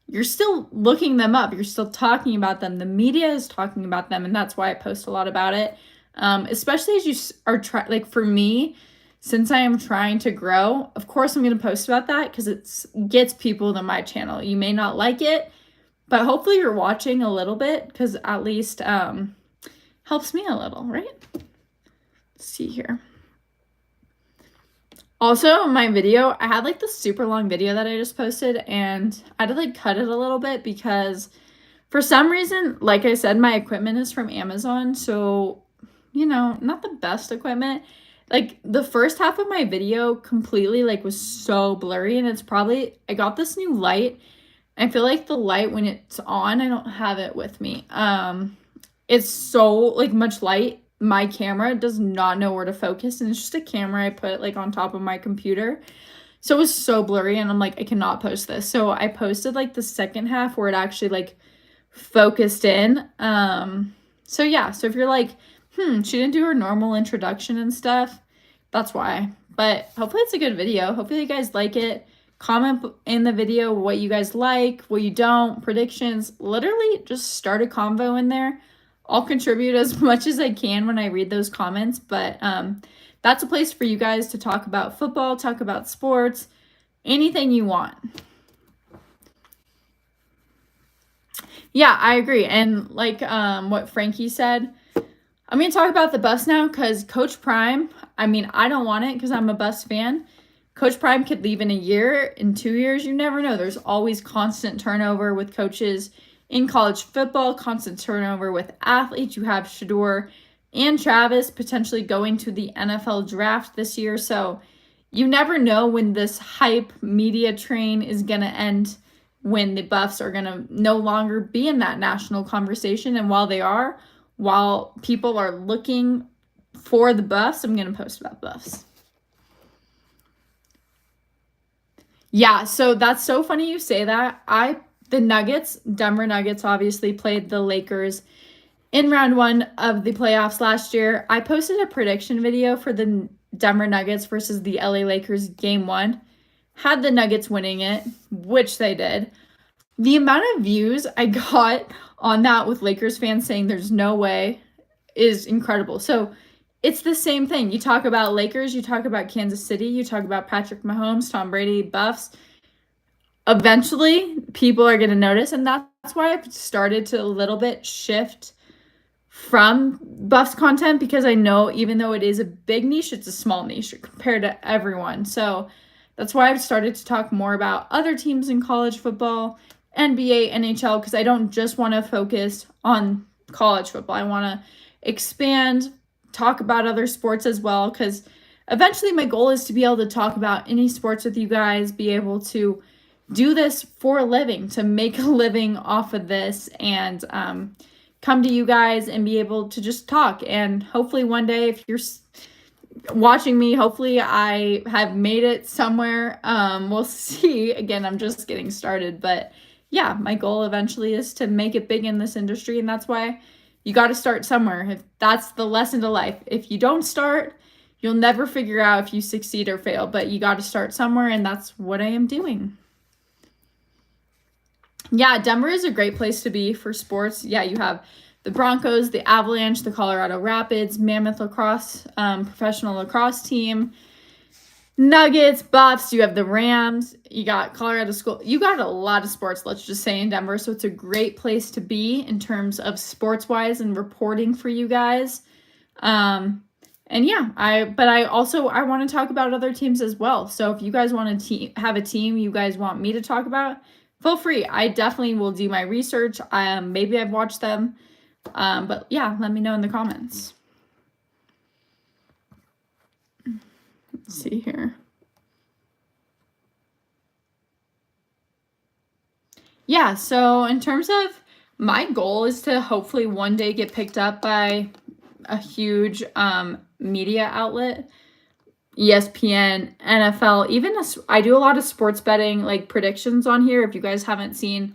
you're still looking them up. You're still talking about them. The media is talking about them, and that's why I post a lot about it. Especially as you are like for me, since I am trying to grow, of course I'm going to post about that because it gets people to my channel. You may not like it, but hopefully you're watching a little bit because at least helps me a little, right? Let's see here. Also, my video, I had like this super long video that I just posted, and I had to like cut it a little bit because for some reason, like I said, my equipment is from Amazon, so, you know, not the best equipment. Like, the first half of my video completely, like, was so blurry, and it's probably, I got this new light. I feel like the light, when it's on, I don't have it with me. It's so, like, much light. My camera does not know where to focus, and it's just a camera I put, like, on top of my computer. So it was so blurry, and I'm like, I cannot post this. So I posted, like, the second half where it actually, like, focused in. So yeah, so if you're like, she didn't do her normal introduction and stuff, that's why. But hopefully it's a good video. Hopefully you guys like it. Comment in the video what you guys like, what you don't, predictions. Literally just start a convo in there. I'll contribute as much as I can when I read those comments, but that's a place for you guys to talk about football, talk about sports, anything you want. Yeah, I agree. And like what Frankie said, I'm going to talk about the Buffs now because Coach Prime, I mean, I don't want it because I'm a Buffs fan. Coach Prime could leave in a year, in 2 years. You never know. There's always constant turnover with coaches in college football, constant turnover with athletes. You have Shador and Travis potentially going to the NFL draft this year. So you never know when this hype media train is going to end, when the Buffs are going to no longer be in that national conversation. And while people are looking for the Buffs, I'm going to post about Buffs. Yeah, so that's so funny you say that. The Nuggets, Denver Nuggets, obviously played the Lakers in round 1 of the playoffs last year. I posted a prediction video for the Denver Nuggets versus the LA Lakers game 1. Had the Nuggets winning it, which they did. The amount of views I got on that with Lakers fans saying there's no way is incredible. So it's the same thing. You talk about Lakers, you talk about Kansas City, you talk about Patrick Mahomes, Tom Brady, Buffs. Eventually, people are going to notice, and that's why I've started to a little bit shift from Buffs content, because I know even though it is a big niche, it's a small niche compared to everyone. So that's why I've started to talk more about other teams in college football, NBA, NHL, because I don't just want to focus on college football. I want to expand, talk about other sports as well, because eventually my goal is to be able to talk about any sports with you guys, be able to do this for a living, to make a living off of this, and come to you guys and be able to just talk. And hopefully one day, if you're watching me, hopefully I have made it somewhere. We'll see. Again, I'm just getting started, but yeah, my goal eventually is to make it big in this industry, and that's why you got to start somewhere. If that's the lesson to life. If you don't start, you'll never figure out if you succeed or fail, but you got to start somewhere, and that's what I am doing. Yeah, Denver is a great place to be for sports. Yeah, you have the Broncos, the Avalanche, the Colorado Rapids, Mammoth Lacrosse, professional lacrosse team, Nuggets, Buffs, you have the Rams, you got Colorado School. You got a lot of sports, let's just say, in Denver. So it's a great place to be in terms of sports-wise and reporting for you guys. And yeah, I want to talk about other teams as well. So if you guys want to have a team you guys want me to talk about, feel free. I definitely will do my research. Maybe I've watched them. But yeah, let me know in the comments. Let's see here. Yeah. Yeah, so in terms of my goal is to hopefully one day get picked up by a huge media outlet, ESPN, NFL, I do a lot of sports betting like predictions on here. If you guys haven't seen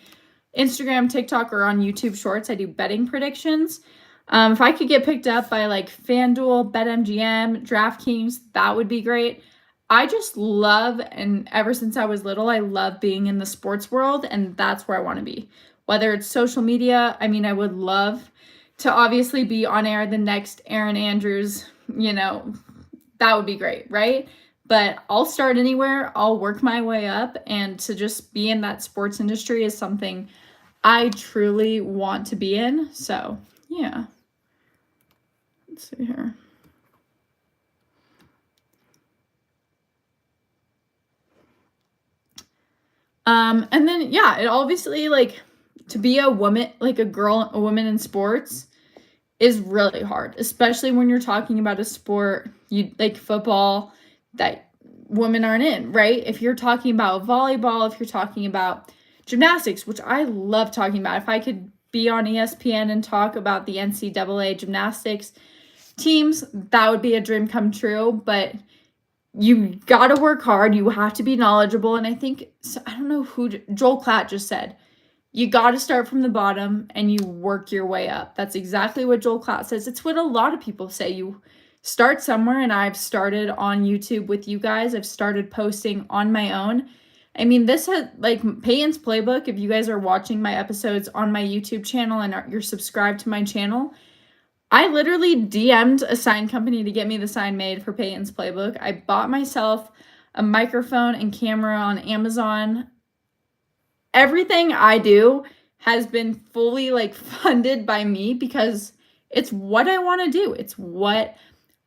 Instagram, TikTok, or on YouTube Shorts, I do betting predictions. If I could get picked up by like FanDuel, BetMGM, DraftKings, that would be great. I just love, and ever since I was little, I love being in the sports world, and that's where I want to be. Whether it's social media, I mean, I would love to obviously be on air the next Aaron Andrews, that would be great, right? But I'll start anywhere, I'll work my way up, and to just be in that sports industry is something I truly want to be in. So, yeah. Let's see here. And then, yeah, it obviously, like, to be a woman, like a woman in sports is really hard, especially when you're talking about a sport, like football, that women aren't in, right? If you're talking about volleyball, if you're talking about gymnastics, which I love talking about. If I could be on ESPN and talk about the NCAA gymnastics teams, that would be a dream come true. But you got to work hard. You have to be knowledgeable. And I think, I don't know who, Joel Klatt just said, you got to start from the bottom and you work your way up. That's exactly what Joel Klatt says. It's what a lot of people say. You start somewhere, and I've started on YouTube with you guys. I've started posting on my own. I mean, this had like Payton's Playbook. If you guys are watching my episodes on my YouTube channel and you're subscribed to my channel, I literally DM'd a sign company to get me the sign made for Payton's Playbook. I bought myself a microphone and camera on Amazon. Everything I do has been fully like funded by me because it's what I want to do. It's what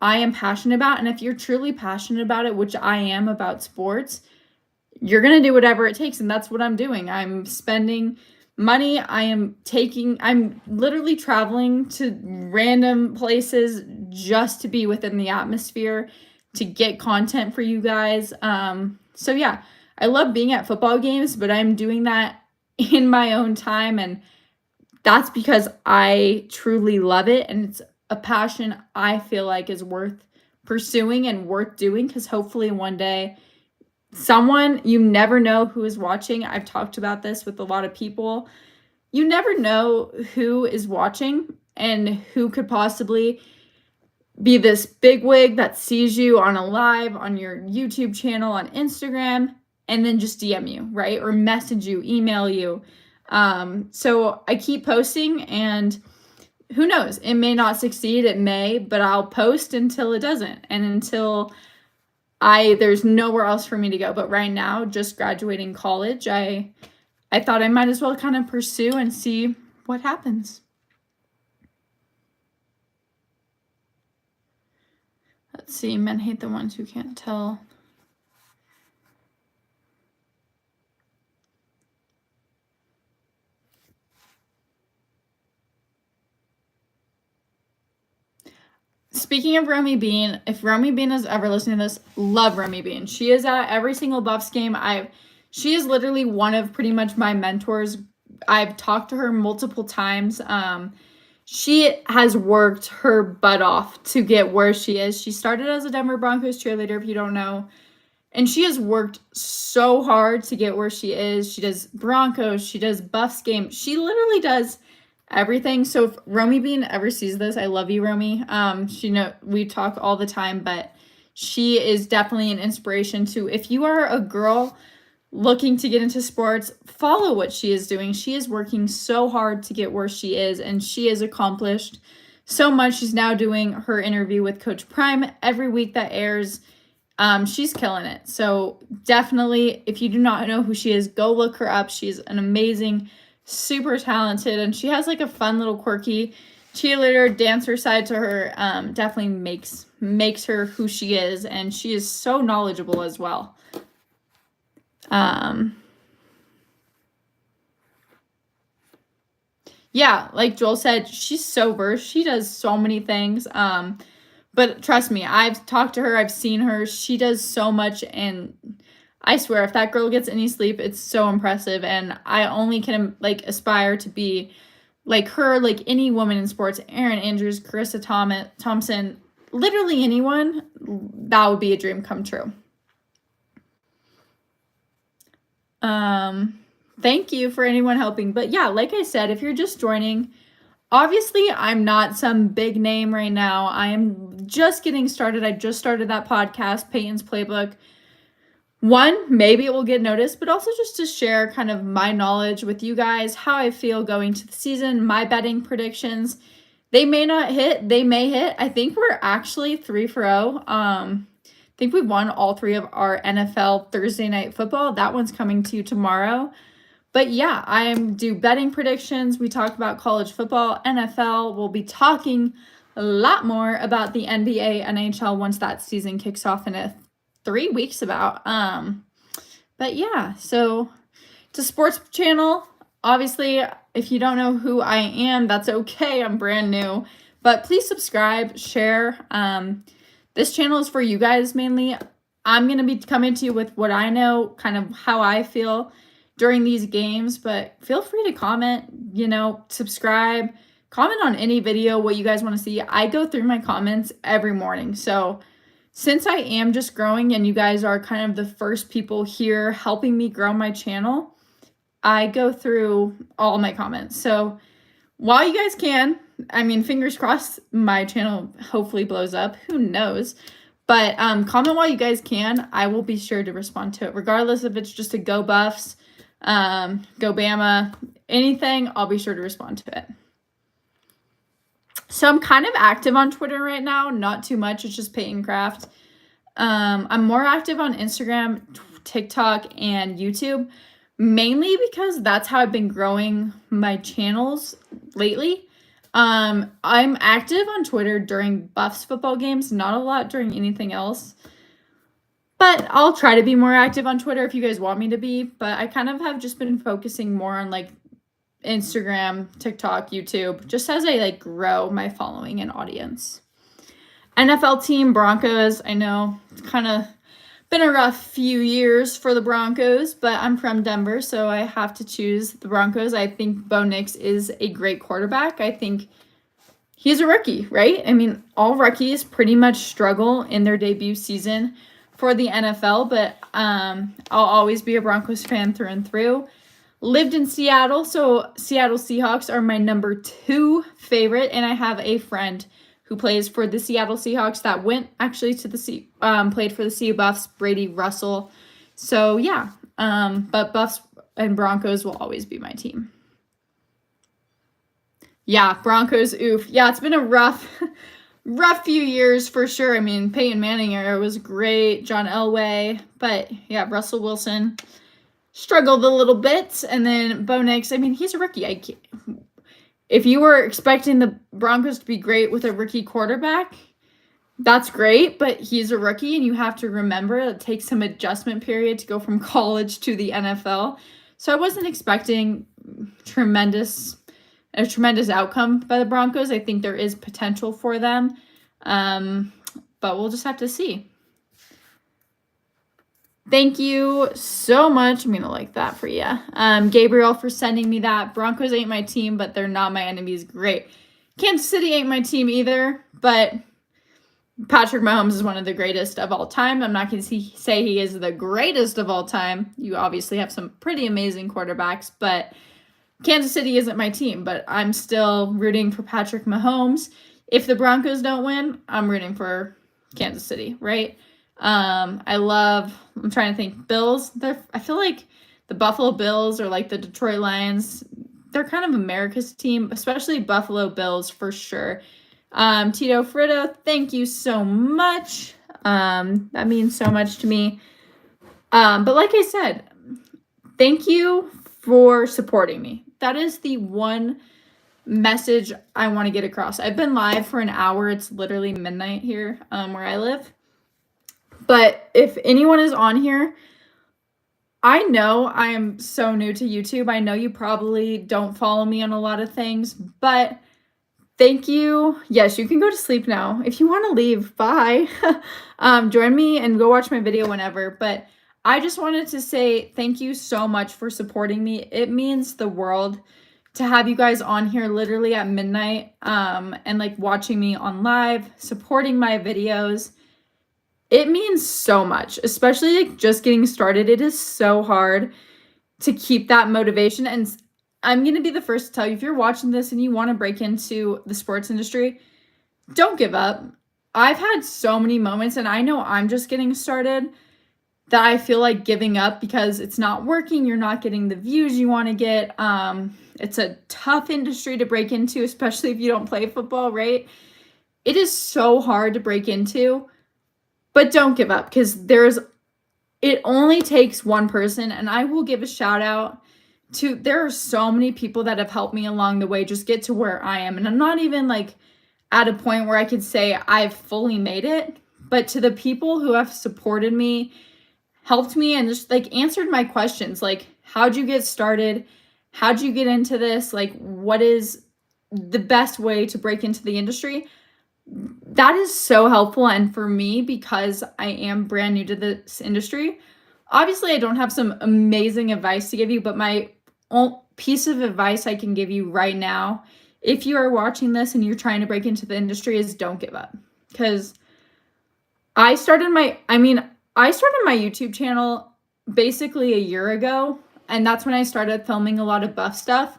I am passionate about. And if you're truly passionate about it, which I am about sports, you're going to do whatever it takes. And that's what I'm doing. I'm spending money. I'm literally traveling to random places just to be within the atmosphere, to get content for you guys. So yeah, I love being at football games, but I'm doing that in my own time. And that's because I truly love it. And it's a passion I feel like is worth pursuing and worth doing, because hopefully one day you never know who is watching. I've talked about this with a lot of people. You never know who is watching and who could possibly be this bigwig that sees you on a live on your YouTube channel, on Instagram, and then just DM you, right? Or message you, email you. So I keep posting, and who knows? It may not succeed, it may, but I'll post until it doesn't, and until there's nowhere else for me to go. But right now, just graduating college, I thought I might as well kind of pursue and see what happens. Let's see, men hate the ones who can't tell. Speaking of Romy Bean, if Romy Bean is ever listening to this, love Romy Bean. She is at every single Buffs game. She is literally one of pretty much my mentors. I've talked to her multiple times. She has worked her butt off to get where she is. She started as a Denver Broncos cheerleader, if you don't know. And she has worked so hard to get where she is. She does Broncos. She does Buffs games. She literally does everything. So if Romy Bean ever sees this, I love you, Romy. We talk all the time, but she is definitely an inspiration to, if you are a girl looking to get into sports, follow what she is doing. She is working so hard to get where she is, and she has accomplished so much. She's now doing her interview with Coach Prime every week that airs. She's killing it. So definitely, if you do not know who she is, go look her up. She's an amazing, super talented, and she has like a fun little quirky cheerleader dancer side to her. Definitely makes her who she is, and she is so knowledgeable as well. Yeah, like Joel said, she's so versed. She does so many things. But trust me, I've talked to her, I've seen her. She does so much, and I swear, if that girl gets any sleep, it's so impressive, and I only can, like, aspire to be like her, like any woman in sports, Erin Andrews, Carissa Thompson, literally anyone. That would be a dream come true. Thank you for anyone helping. But yeah, like I said, if you're just joining, obviously I'm not some big name right now. I am just getting started. I just started that podcast, Payton's Playbook. One, maybe it will get noticed, but also just to share kind of my knowledge with you guys, how I feel going to the season, my betting predictions. They may not hit, they may hit. I think we're actually 3-0. I think we won all 3 of our NFL Thursday night football. That one's coming to you tomorrow. But yeah, I do betting predictions. We talk about college football, NFL. We'll be talking a lot more about the NBA, NHL once that season kicks off in 3 weeks about. But yeah, so it's a sports channel. Obviously, if you don't know who I am, that's okay. I'm brand new. But please subscribe, share. This channel is for you guys mainly. I'm going to be coming to you with what I know, kind of how I feel during these games. But feel free to comment, subscribe, comment on any video, what you guys want to see. I go through my comments every morning. So since I am just growing and you guys are kind of the first people here helping me grow my channel, I go through all my comments. So while you guys can, fingers crossed my channel hopefully blows up. Who knows? But comment while you guys can. I will be sure to respond to it. Regardless if it's just a go Buffs, go Bama, anything, I'll be sure to respond to it. So I'm kind of active on Twitter right now. Not too much. It's just Payton Craft. I'm more active on Instagram, TikTok, and YouTube, mainly because that's how I've been growing my channels lately. I'm active on Twitter during Buffs football games, not a lot during anything else. But I'll try to be more active on Twitter if you guys want me to be. But I kind of have just been focusing more on like Instagram, TikTok, YouTube, just as I like grow my following and audience. NFL team, Broncos. I know it's kind of been a rough few years for the Broncos, but I'm from Denver, so I have to choose the Broncos. I think Bo Nix is a great quarterback. I think he's a rookie, right? All rookies pretty much struggle in their debut season for the NFL, but I'll always be a Broncos fan through and through. Lived in Seattle, so Seattle Seahawks are my number 2 favorite, and I have a friend who plays for the Seattle Seahawks that went actually to the played for the CU Buffs, Brady Russell. So yeah, but Buffs and Broncos will always be my team. Yeah, Broncos, oof. Yeah, it's been a rough few years for sure. Peyton Manning era was great, John Elway, but yeah, Russell Wilson struggled a little bit, and then Bo Nix, he's a rookie. If you were expecting the Broncos to be great with a rookie quarterback, that's great, but he's a rookie, and you have to remember it takes some adjustment period to go from college to the NFL. So I wasn't expecting a tremendous outcome by the Broncos. I think there is potential for them, but we'll just have to see. Thank you so much. I'm going to like that for you. Gabriel for sending me that. Broncos ain't my team, but they're not my enemies. Great. Kansas City ain't my team either, but Patrick Mahomes is one of the greatest of all time. I'm not going to say he is the greatest of all time. You obviously have some pretty amazing quarterbacks, but Kansas City isn't my team, but I'm still rooting for Patrick Mahomes. If the Broncos don't win, I'm rooting for Kansas City, right? I'm trying to think, Bills. I feel like the Buffalo Bills or like the Detroit Lions, they're kind of America's team, especially Buffalo Bills for sure. Tito Frito, thank you so much. That means so much to me. But like I said, thank you for supporting me. That is the one message I want to get across. I've been live for an hour. It's literally midnight here where I live. But if anyone is on here, I know I am so new to YouTube. I know you probably don't follow me on a lot of things, but thank you. Yes, you can go to sleep now. If you want to leave, bye. Join me and go watch my video whenever. But I just wanted to say thank you so much for supporting me. It means the world to have you guys on here literally at midnight, and like watching me on live, supporting my videos. It means so much, especially like just getting started. It is so hard to keep that motivation. And I'm going to be the first to tell you, if you're watching this and you want to break into the sports industry, don't give up. I've had so many moments, and I know I'm just getting started, that I feel like giving up because it's not working. You're not getting the views you want to get. It's a tough industry to break into, especially if you don't play football, right? It is so hard to break into, but don't give up, because it only takes one person. And I will give a shout out to, there are so many people that have helped me along the way just get to where I am. And I'm not even like at a point where I could say I've fully made it, but to the people who have supported me, helped me, and just like answered my questions, like, how'd you get started? How'd you get into this? Like, what is the best way to break into the industry? That is so helpful. And for me, because I am brand new to this industry, obviously I don't have some amazing advice to give you, but my own piece of advice I can give you right now, if you are watching this and you're trying to break into the industry, is don't give up. Because I started my YouTube channel basically a year ago, and that's when I started filming a lot of buff stuff.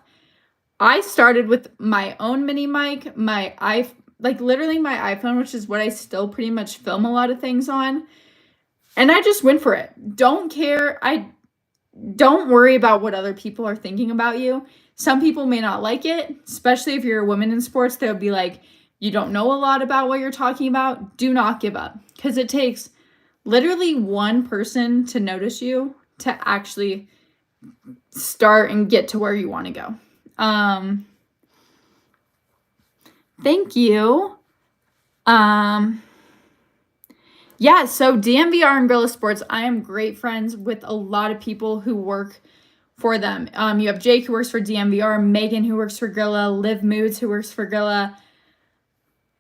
I started with my own mini mic, literally my iPhone, which is what I still pretty much film a lot of things on. And I just went for it. Don't care. Don't worry about what other people are thinking about you. Some people may not like it, especially if you're a woman in sports. They'll be like, you don't know a lot about what you're talking about. Do not give up, because it takes literally one person to notice you to actually start and get to where you want to go. Thank you. Yeah, so DMVR and Gorilla Sports, I am great friends with a lot of people who work for them. You have Jake, who works for DMVR, Megan, who works for Gorilla, Liv Moods, who works for Gorilla.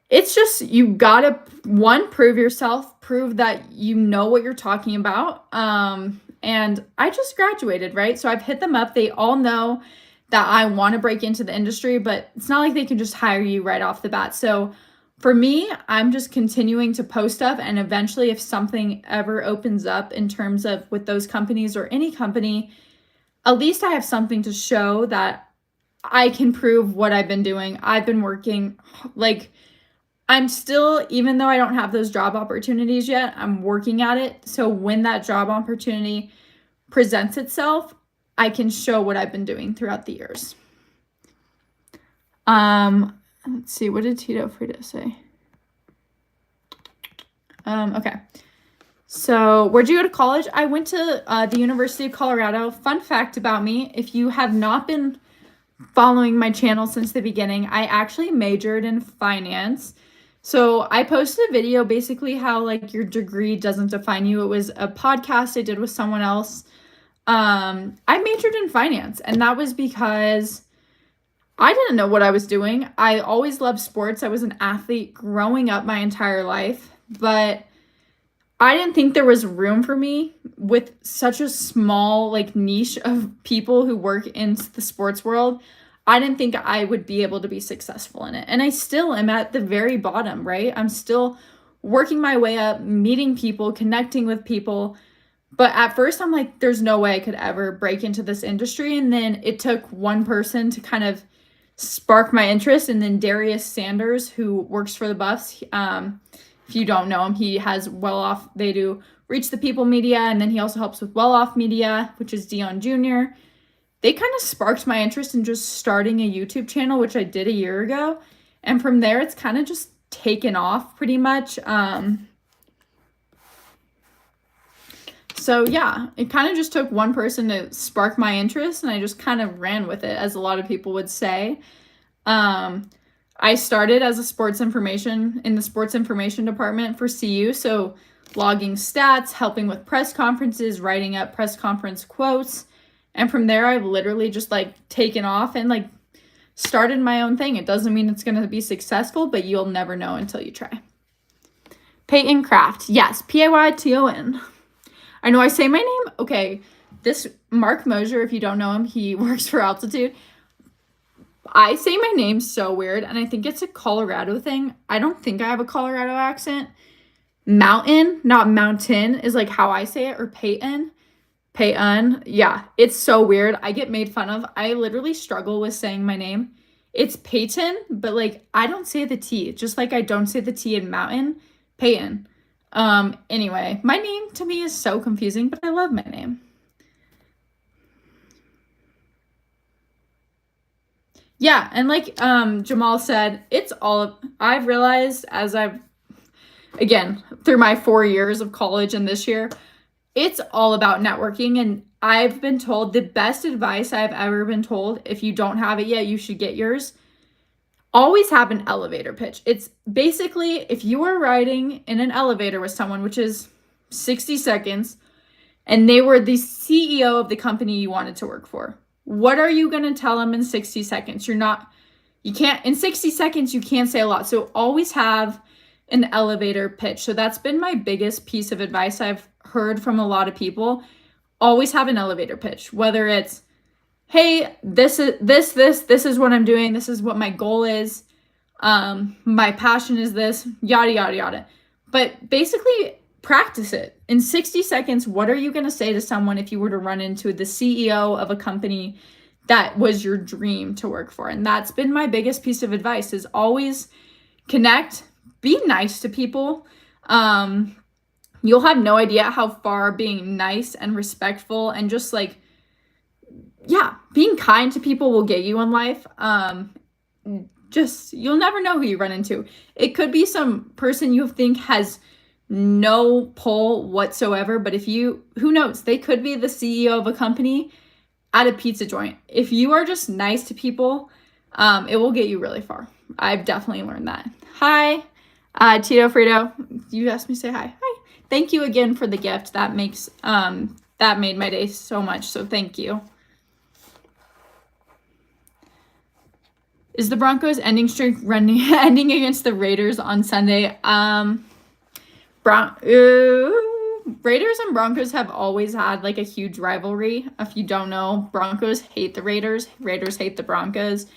It's just, you gotta, one, prove yourself, prove that you know what you're talking about. And I just graduated, right? So I've hit them up. They all know that I want to break into the industry, but it's not like they can just hire you right off the bat. So for me, I'm just continuing to post stuff, and eventually if something ever opens up in terms of with those companies or any company, at least I have something to show that I can prove what I've been doing. I've been working, like, I'm still, even though I don't have those job opportunities yet, I'm working at it. So when that job opportunity presents itself, I can show what I've been doing throughout the years. Let's see, what did Tito Frida say? Okay. So where'd you go to college? I went to the University of Colorado. Fun fact about me, if you have not been following my channel since the beginning, I actually majored in finance. So I posted a video basically how like your degree doesn't define you. It was a podcast I did with someone else. I majored in finance, and that was because I didn't know what I was doing. I always loved sports. I was an athlete growing up my entire life, but I didn't think there was room for me with such a small like niche of people who work in the sports world. I didn't think I would be able to be successful in it. And I still am at the very bottom, right? I'm still working my way up, meeting people, connecting with people. But at first I'm like, there's no way I could ever break into this industry. And then it took one person to kind of spark my interest. And then Darius Sanders, who works for the Buffs, if you don't know him, he has they do Reach the People Media, and then he also helps with Well Off Media, which is Dion Jr. They kind of sparked my interest in just starting a YouTube channel, which I did a year ago. And from there, it's kind of just taken off pretty much. So yeah, it kind of just took one person to spark my interest, and I just kind of ran with it, as a lot of people would say. I started as in the sports information department for CU. So logging stats, helping with press conferences, writing up press conference quotes. And from there, I've literally just like taken off and like started my own thing. It doesn't mean it's going to be successful, but you'll never know until you try. Payton Craft. Yes, Payton. I know I say my name. Okay, this Mark Mosier, if you don't know him, he works for Altitude. I say my name so weird, and I think it's a Colorado thing. I don't think I have a Colorado accent. Mountain, not mountain, is like how I say it, or Payton. Payton. Yeah, it's so weird. I get made fun of. I literally struggle with saying my name. It's Payton, but like I don't say the T, just like I don't say the T in mountain. Payton. Anyway, my name to me is so confusing, but I love my name. Yeah, and like Jamal said, I've realized as I've again through my 4 years of college and this year, it's all about networking. And I've been told the best advice I've ever been told, if you don't have it yet, you should get yours. Always have an elevator pitch. It's basically if you are riding in an elevator with someone, which is 60 seconds, and they were the CEO of the company you wanted to work for. What are you going to tell them in 60 seconds? In 60 seconds, you can't say a lot. So always have an elevator pitch. So that's been my biggest piece of advice I've heard from a lot of people. Always have an elevator pitch, whether it's, hey, this is what I'm doing. This is what my goal is. My passion is this, yada, yada, yada. But basically practice it. In 60 seconds, what are you going to say to someone if you were to run into the CEO of a company that was your dream to work for? And that's been my biggest piece of advice is always connect, be nice to people. You'll have no idea how far being nice and respectful and just like, yeah, being kind to people will get you in life. You'll never know who you run into. It could be some person you think has no pull whatsoever, but who knows, they could be the CEO of a company at a pizza joint. If you are just nice to people, it will get you really far. I've definitely learned that. Hi, Tito Frito. You asked me to say hi. Hi. Thank you again for the gift. That made my day so much. So thank you. Is the Broncos ending streak ending against the Raiders on Sunday? Raiders and Broncos have always had like a huge rivalry. If you don't know, Broncos hate the Raiders. Raiders hate the Broncos.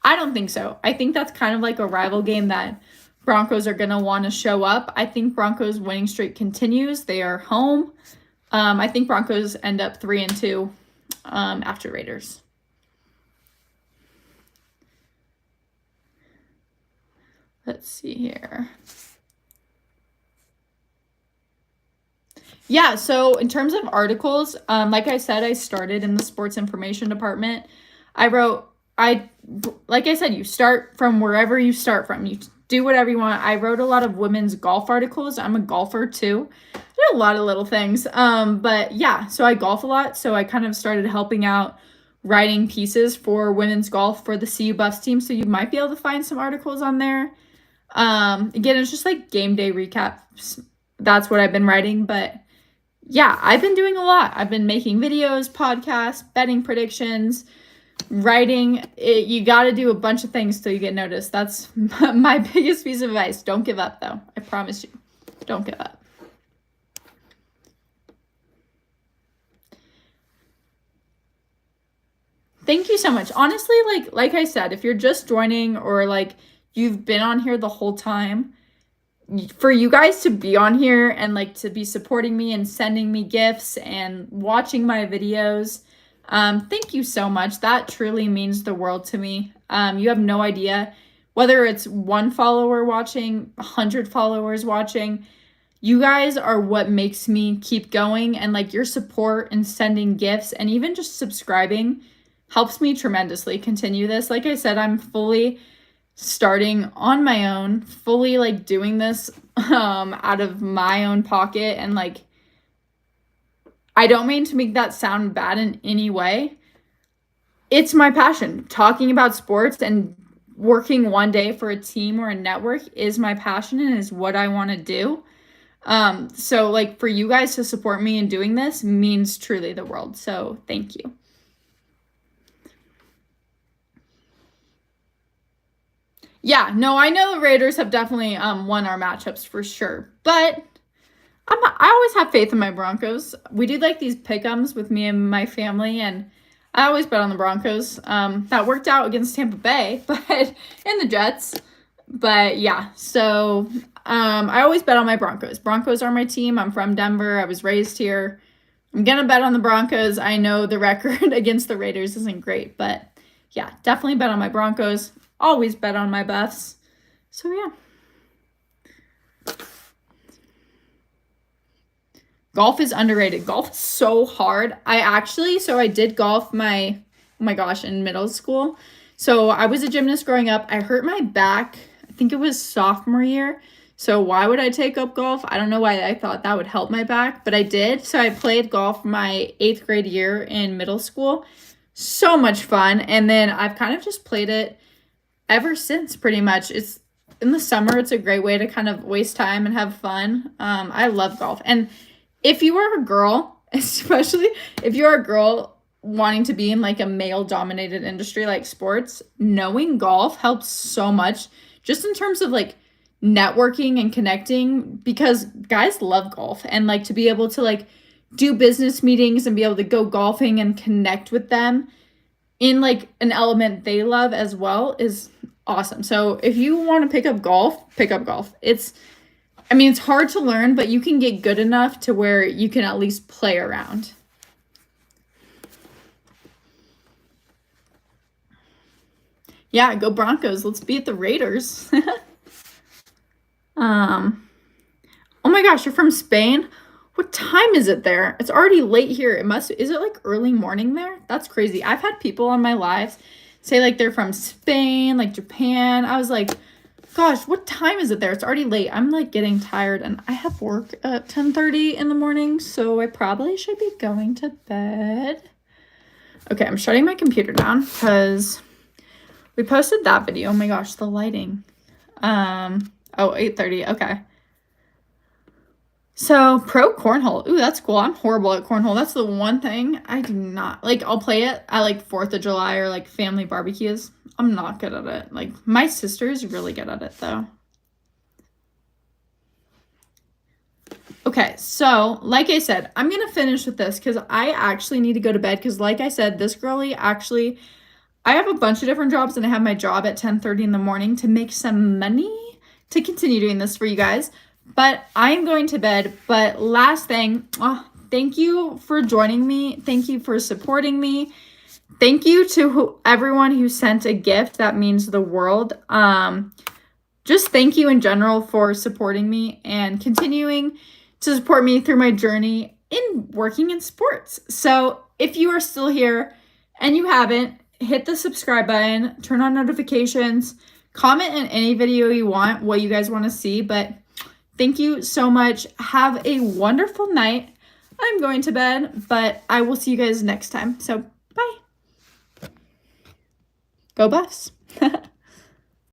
I don't think so. I think that's kind of like a rival game that Broncos are going to want to show up. I think Broncos winning streak continues. They are home. I think Broncos end up 3-2 after Raiders. Let's see here. Yeah, so in terms of articles, like I said, I started in the sports information department. Like I said, you start from wherever you start from. You do whatever you want. I wrote a lot of women's golf articles. I'm a golfer too. I did a lot of little things. But yeah, so I golf a lot. So I kind of started helping out writing pieces for women's golf for the CU Buffs team. So you might be able to find some articles on there. Again, it's just like game day recaps. That's what I've been writing. But yeah, I've been doing a lot. I've been making videos, podcasts, betting predictions, writing. You got to do a bunch of things till you get noticed. That's my biggest piece of advice. Don't give up, though. I promise you. Don't give up. Thank you so much. Honestly, like I said, if you're just joining or like you've been on here the whole time, for you guys to be on here and like to be supporting me and sending me gifts and watching my videos, thank you so much. That truly means the world to me. You have no idea whether it's 1 follower watching, 100 followers watching. You guys are what makes me keep going, and like your support and sending gifts and even just subscribing helps me tremendously continue this. Like I said, I'm fully starting on my own, fully like doing this out of my own pocket. And like, I don't mean to make that sound bad in any way. It's my passion. Talking about sports and working one day for a team or a network is my passion and is what I want to do. So like for you guys to support me in doing this means truly the world. So thank you. Yeah, no, I know the Raiders have definitely won our matchups for sure. But I always have faith in my Broncos. We do like these pick'ems with me and my family, and I always bet on the Broncos. That worked out against Tampa Bay, but and the Jets. But yeah, so I always bet on my Broncos. Broncos are my team. I'm from Denver. I was raised here. I'm gonna bet on the Broncos. I know the record against the Raiders isn't great, but yeah, definitely bet on my Broncos. Always bet on my Buffs. So yeah. Golf is underrated. Golf is so hard. I did golf oh my gosh, in middle school. So I was a gymnast growing up. I hurt my back, I think it was sophomore year. So why would I take up golf? I don't know why I thought that would help my back, but I did. So I played golf my 8th grade year in middle school. So much fun. And then I've kind of just played it ever since, pretty much. It's in the summer, it's a great way to kind of waste time and have fun. I love golf. And if you are a girl, especially if you're a girl wanting to be in like a male dominated industry like sports, knowing golf helps so much just in terms of like networking and connecting, because guys love golf, and like to be able to like do business meetings and be able to go golfing and connect with them in like an element they love as well is awesome. So if you want to pick up golf, pick up golf. It's hard to learn, but you can get good enough to where you can at least play around. Yeah, go Broncos. Let's beat the Raiders. Oh my gosh, you're from Spain? What time is it there? It's already late here. Is it like early morning there? That's crazy. I've had people on my lives say like they're from Spain, like Japan. I was like, gosh, what time is it there? It's already late. I'm like getting tired, and I have work at 10:30 in the morning, so I probably should be going to bed. Okay, I'm shutting my computer down because we posted that video. Oh my gosh, the lighting. 8:30. Okay. So, pro cornhole. Ooh, that's cool. I'm horrible at cornhole. That's the one thing I do not like. I'll play it at like 4th of July or like family barbecues. I'm not good at it. Like, my sister's really good at it though. Okay, so like I said, I'm gonna finish with this because I actually need to go to bed because like I said, this girly actually, I have a bunch of different jobs and I have my job at 10:30 in the morning to make some money to continue doing this for you guys. But I'm going to bed. But last thing, thank you for joining me. Thank you for supporting me. Thank you to everyone who sent a gift. That means the world. Just thank you in general for supporting me and continuing to support me through my journey in working in sports. So if you are still here and you haven't, hit the subscribe button, turn on notifications, comment in any video you want, what you guys want to see. But thank you so much. Have a wonderful night. I'm going to bed, but I will see you guys next time. So bye. Go Buffs.